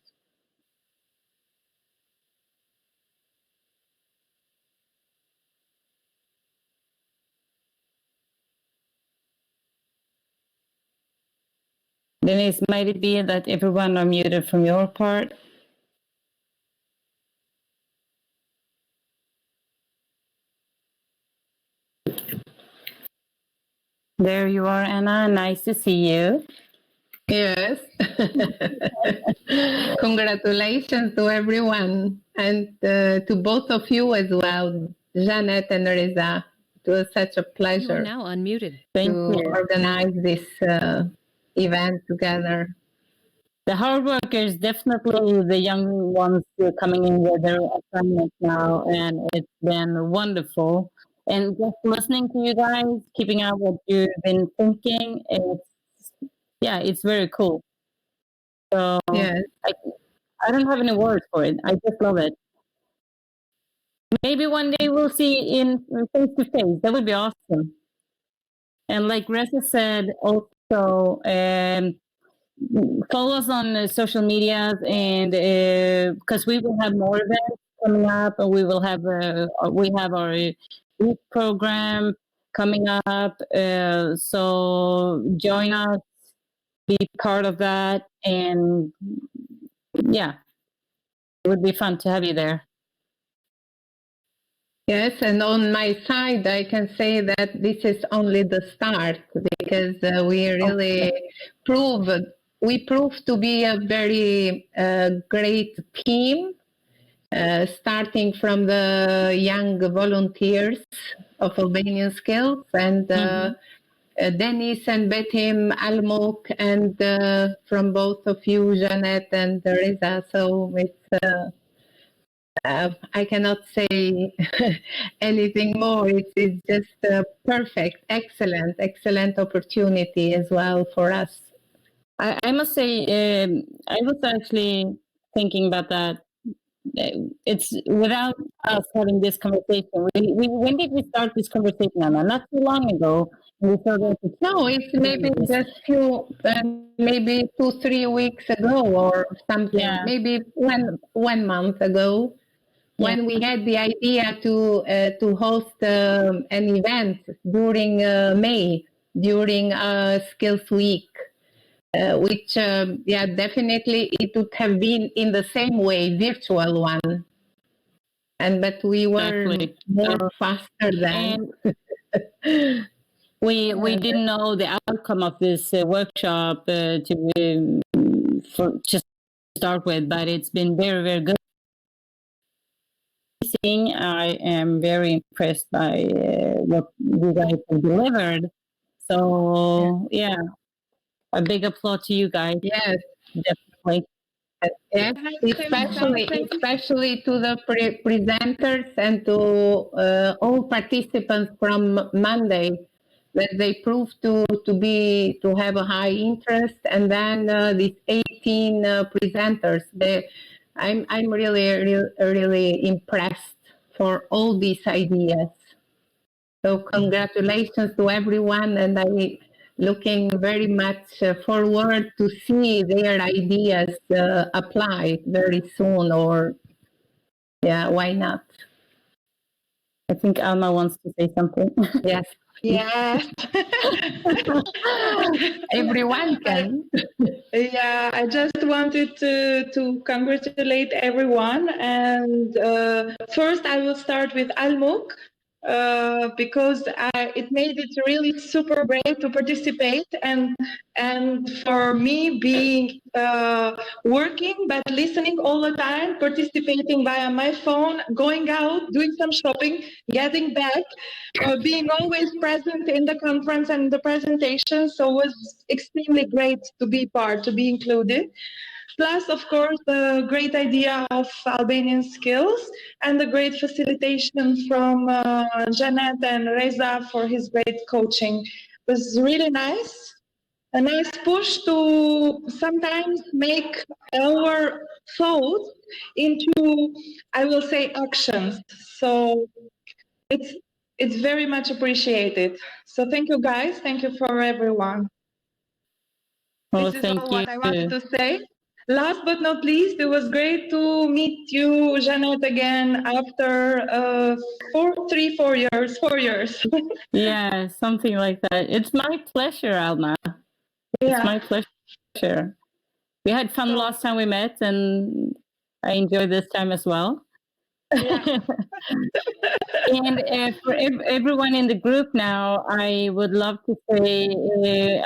Denise, might it be that everyone are muted from your part? There you are, Anna. Nice to see you. Yes. Congratulations to everyone and to both of you as well, Janet and Reza. It was such a pleasure. You are now unmuted. Thank to you. organize this event together. The hard workers, definitely the young ones coming in with their assignments now, and it's been wonderful. And just listening to you guys, keeping up what you've been thinking, it's very cool. So Yes. I don't have any words for it. I just love it. Maybe one day we'll see in face to face. That would be awesome. And like Reza said, also follow us on social media, and because we will have more events coming up, and we have our youth program coming up. So join us, be part of that, and yeah, it would be fun to have you there. Yes, and on my side, I can say that this is only the start because we really proved to be a very great team, starting from the young volunteers of Albanian Skills and Dennis and Betim Almok, and from both of you, Janet and Reza. So it's I cannot say anything more. It's just perfect, excellent opportunity as well for us. I must say, I was actually thinking about that. It's without us having this conversation. When did we start this conversation, Anna? Not too long ago. We started. No, it's maybe just maybe 2-3 weeks ago or something. Yeah. Maybe 1 month ago. When we had the idea to host an event during May, during Skills Week, which, definitely it would have been in the same way, virtual one. But we were more faster than. We didn't know the outcome of this workshop to start with, but it's been very, very good. I am very impressed by what you guys have delivered. So, a big applause to you guys. Yes. Definitely. Yes, especially to the presenters and to all participants from Monday, that they prove to have a high interest, and then these 18 presenters. I'm really impressed for all these ideas. So congratulations to everyone, and I looking very much forward to see their ideas applied very soon. Or yeah, why not? I think Alma wants to say something. Yes. Yes. Everyone can. Yeah, I just wanted to congratulate everyone. And first, I will start with Almuk. Because it made it really super great to participate, and for me being working but listening all the time, participating via my phone, going out, doing some shopping, getting back, being always present in the conference and the presentation. So it was extremely great to be to be included. Plus, of course, the great idea of Albanian skills and the great facilitation from Janet and Reza for his great coaching. It was really nice. A nice push to sometimes make our thoughts into, I will say, actions. So it's very much appreciated. So thank you, guys. Thank you for everyone. Well, This is all what I wanted to say. Last but not least, it was great to meet you, Janet, again after 4 years. 4 years. Yeah, something like that. It's my pleasure, Alma. It's my pleasure. We had fun last time we met, and I enjoyed this time as well. And for everyone in the group now, I would love to say,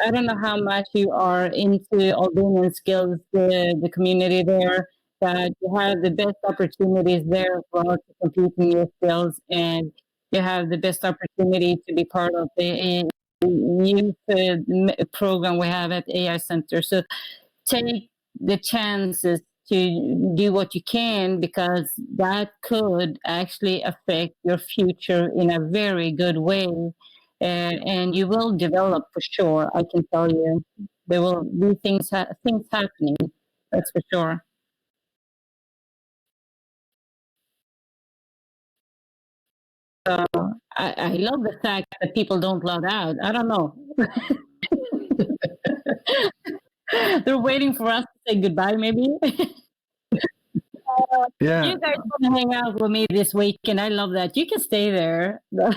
I don't know how much you are into Albanian skills, the community there, that you have the best opportunities there for to compete in your skills, and you have the best opportunity to be part of the youth program we have at AI Center. So take the chances to do what you can, because that could actually affect your future in a very good way. And you will develop for sure. I can tell you, there will be things happening. That's for sure. I love the fact that people don't log out. I don't know. They're waiting for us to say goodbye, maybe. Yeah. You guys want to hang out with me this weekend. I love that. You can stay there. Yeah.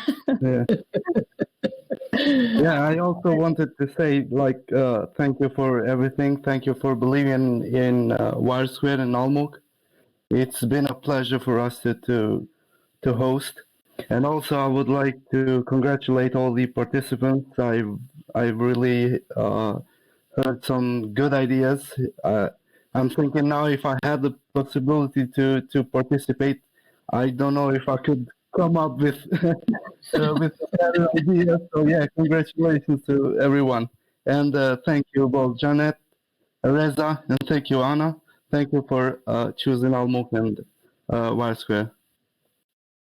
Yeah, I also wanted to say, like, thank you for everything. Thank you for believing in Wiresquare and Almuk. It's been a pleasure for us to host. And also, I would like to congratulate all the participants. I've really heard some good ideas. I'm thinking now, if I had the possibility to participate, I don't know if I could come up with with a better idea. So yeah, congratulations to everyone, and thank you both, Janet, Reza, and thank you, Anna. Thank you for choosing Almuk and Wiresquare.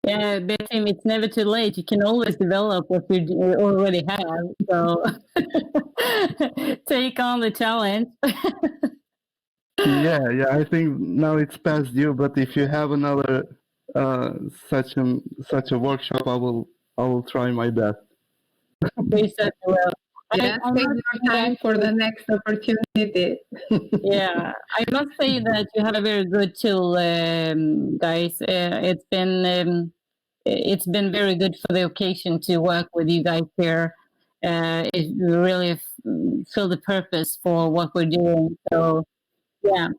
Yeah, Betim, it's never too late. You can always develop what you already have. So take on the challenge. Yeah, I think now it's past due. But if you have another such a workshop, I will try my best. We certainly will. Yes, take more time for the next opportunity. Yeah, I must say that you have a very good tool, guys. It's been very good for the occasion to work with you guys here. It really filled the purpose for what we're doing. So yeah,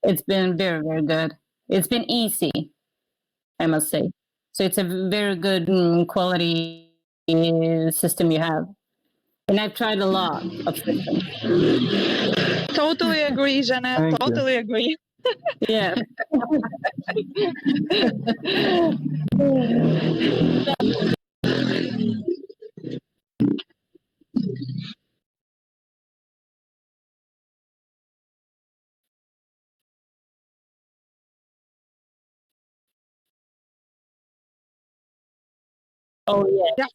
it's been very, very good. It's been easy, I must say. So it's a very good quality system you have. And I've tried a lot of systems. Totally agree, Janet. Thank you. Totally agree. Yeah. Oh, yeah.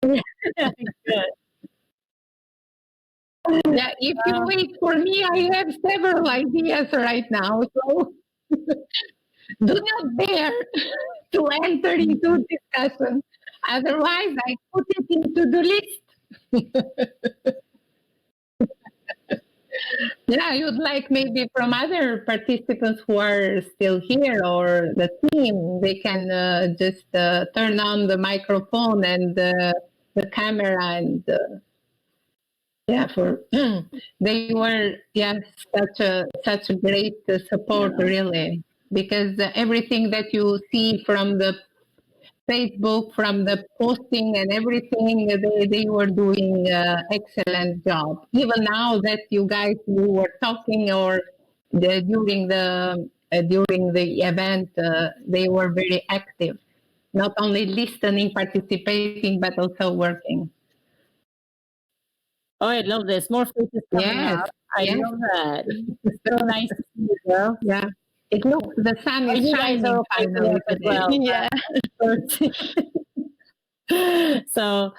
Good. Yeah, if you wait for me, I have several ideas right now. So do not dare to enter into discussion. Otherwise, I put it into the list. Yeah, I would like maybe from other participants who are still here or the team, they can just turn on the microphone and the camera and yeah, for they were such a great support really because everything that you see from the Facebook, from the posting and everything, they were doing excellent job. Even now that you were talking or during the event, they were very active, not only listening, participating, but also working. Oh, I love this. More faces coming Yes, up. I yes. love that. So nice to see you, girl. Yeah. It looks the sun Oh, is you guys shining are okay finally as today. well. Yeah. So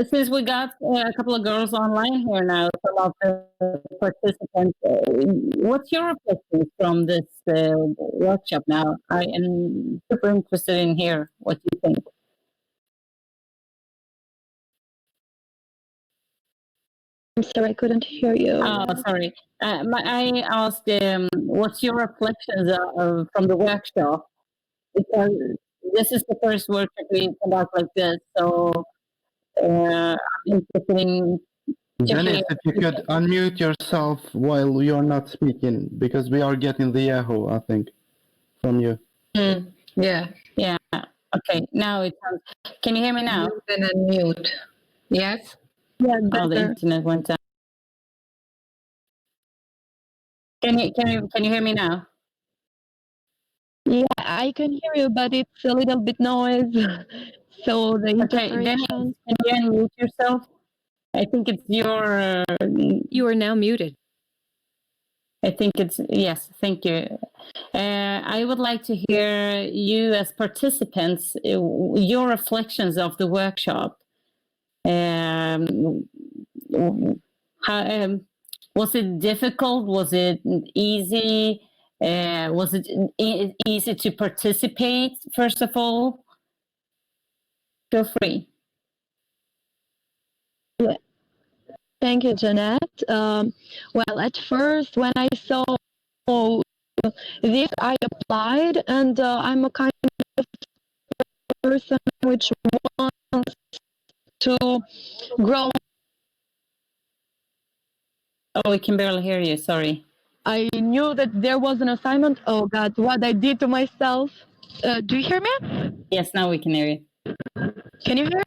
since we got a couple of girls online here now, some of the participants, what's your reflections from this workshop now? I am super interested in hear what you think. I'm sorry, I couldn't hear you. Oh, sorry. I asked, what's your reflections from the workshop? Because this is the first workshop we conduct like this, so I'm interested in Dennis, if you could unmute yourself while you're not speaking, because we are getting the echo, I think, from you. Yeah. Yeah. Okay. Now it sounds. Can you hear me now? You can unmute. Yes. Yeah, Oh, the better. internet went down. Can you hear me now? Yeah, I can hear you, but it's a little bit noise. So the Okay. Dennis, interpretation. can you unmute yourself? I think it's your. You are now muted. I think it's yes. Thank you. I would like to hear you as participants, your reflections of the workshop. How, was it difficult? Was it easy? Was it easy to participate? First of all, feel free. Yeah. Thank you, Jeanette. Well, at first, when I saw this, I applied, and I'm a kind of person which wants to grow. Oh, we can barely hear you. Sorry. I knew that there was an assignment. Oh God, what I did to myself. Do you hear me? Yes, now we can hear you. Can you hear?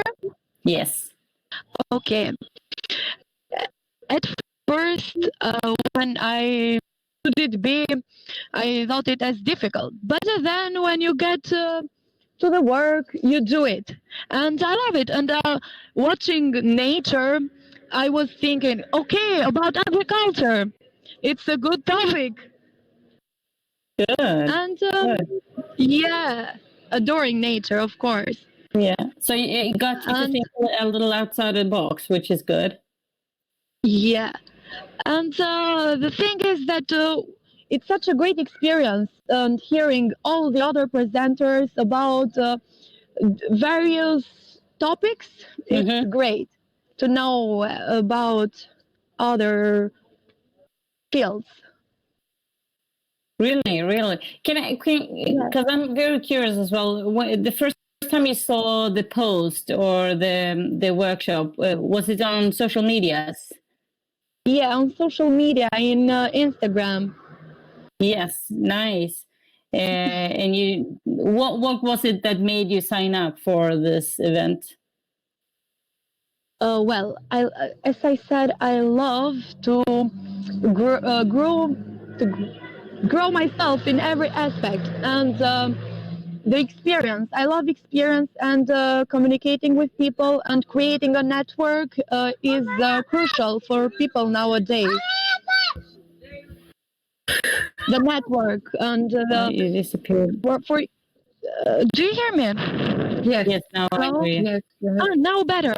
Yes. Okay. At first, when I did B, I thought it as difficult. But then when you get to the work, you do it. And I love it. And watching nature, I was thinking, okay, about agriculture. It's a good topic. Good. And yeah, adoring nature, of course. Yeah. So it got you to think a little outside the box, which is good. Yeah. And the thing is that it's such a great experience hearing all the other presenters about various topics, it's great to know about other fields. Really? Because I'm very curious as well. The first time you saw the post or the workshop, was it on social medias? Yeah, on social media, in Instagram. Yes, nice. And what was it that made you sign up for this event? Well, as I said, I love to grow myself in every aspect, and the experience. I love experience, and communicating with people and creating a network is crucial for people nowadays. The network and You disappeared. Do you hear me? Yes, now I hear you. Yes. Now better.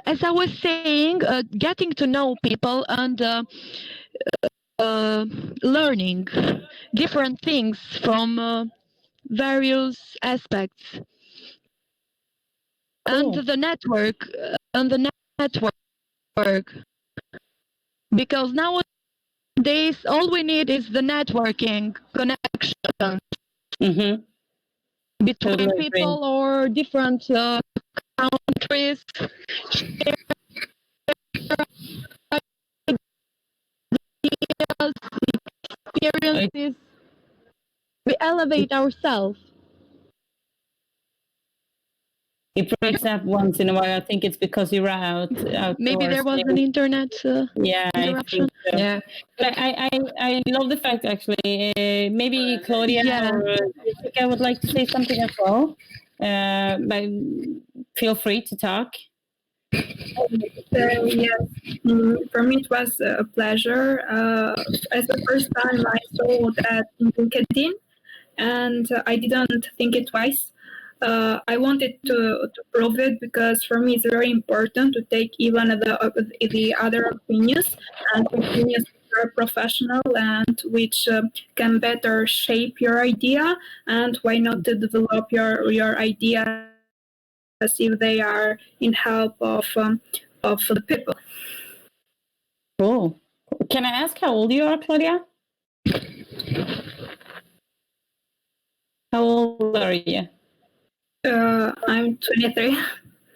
As I was saying, getting to know people and learning different things from various aspects. Cool. And the network, because nowadays all we need is the networking connection between Totally people or different countries. Experiences. We elevate ourselves. It breaks up once in a while. I think it's because you're Maybe there was an internet yeah, interruption. I think so. Yeah, but I love the fact actually. Maybe Claudia or Jessica would like to say something as well. But feel free to talk. Yes, for me it was a pleasure. As the first time I saw that in LinkedIn, and I didn't think it twice. I wanted to prove it because for me it's very important to take even the other opinions and opinions that are professional and which can better shape your idea, and why not to develop your idea as if they are in help of the people. Cool. Can I ask how old you are, Claudia? How old are you? I'm 23.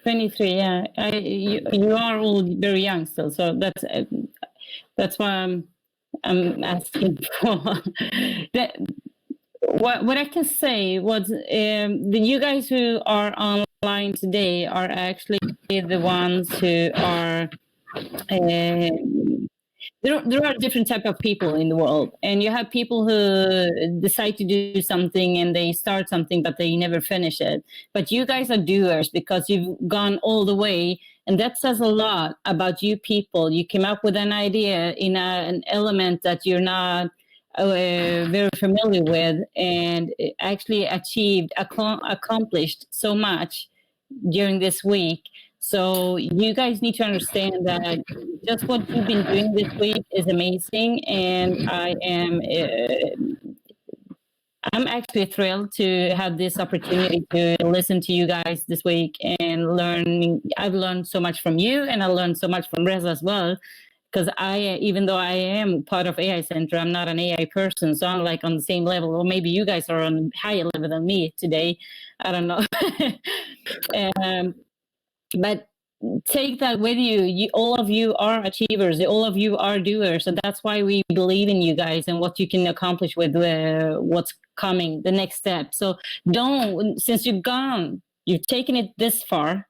23, yeah. You are all very young still, so that's why I'm asking for that. What I can say was you guys who are online today are actually the ones who are. There are different type of people in the world, and you have people who decide to do something and they start something but they never finish it. But you guys are doers because you've gone all the way, and that says a lot about you people. You came up with an idea in an element that you're not very familiar with, and actually accomplished so much during this week. So you guys need to understand that just what you've been doing this week is amazing, and I'm actually thrilled to have this opportunity to listen to you guys this week and learn. I've learned so much from you, and I learned so much from Reza as well. Because even though I am part of AI Center, I'm not an AI person, so I'm like on the same level. Or maybe you guys are on a higher level than me today. I don't know. But take that with you. All of you are achievers. All of you are doers. And that's why we believe in you guys and what you can accomplish with what's coming, the next step. So since you've taken it this far,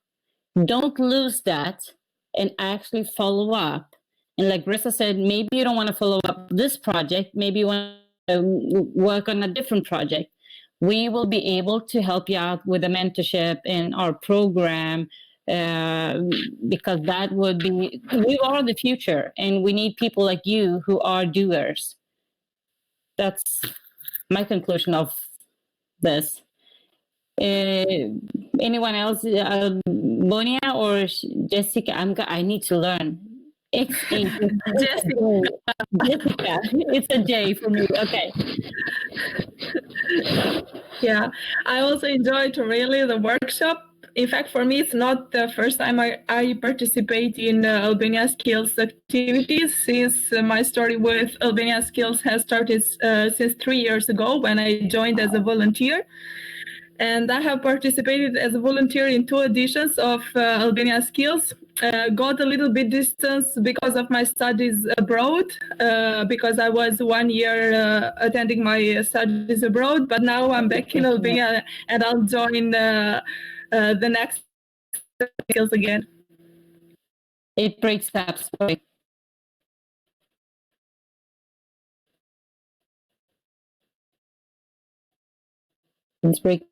don't lose that and actually follow up. And like Rissa said, maybe you don't want to follow up this project. Maybe you want to work on a different project. We will be able to help you out with a mentorship in our program, because that would be, we are the future, and we need people like you who are doers. That's my conclusion of this. Anyone else? Bonia or Jessica? I need to learn. Jessica. Jessica. It's a J for me. Okay. Yeah, I also enjoyed really the workshop. in fact, for me, it's not the first time I participate in Albania Skills activities, since my story with Albania Skills has started since 3 years ago when I joined as a volunteer. And I have participated as a volunteer in 2 editions of Albania Skills. Got a little bit distance because of my studies abroad, because I was 1 year attending my studies abroad, but now I'm back in Albania and I'll join the next skills again. It breaks up. Sorry. It's breaking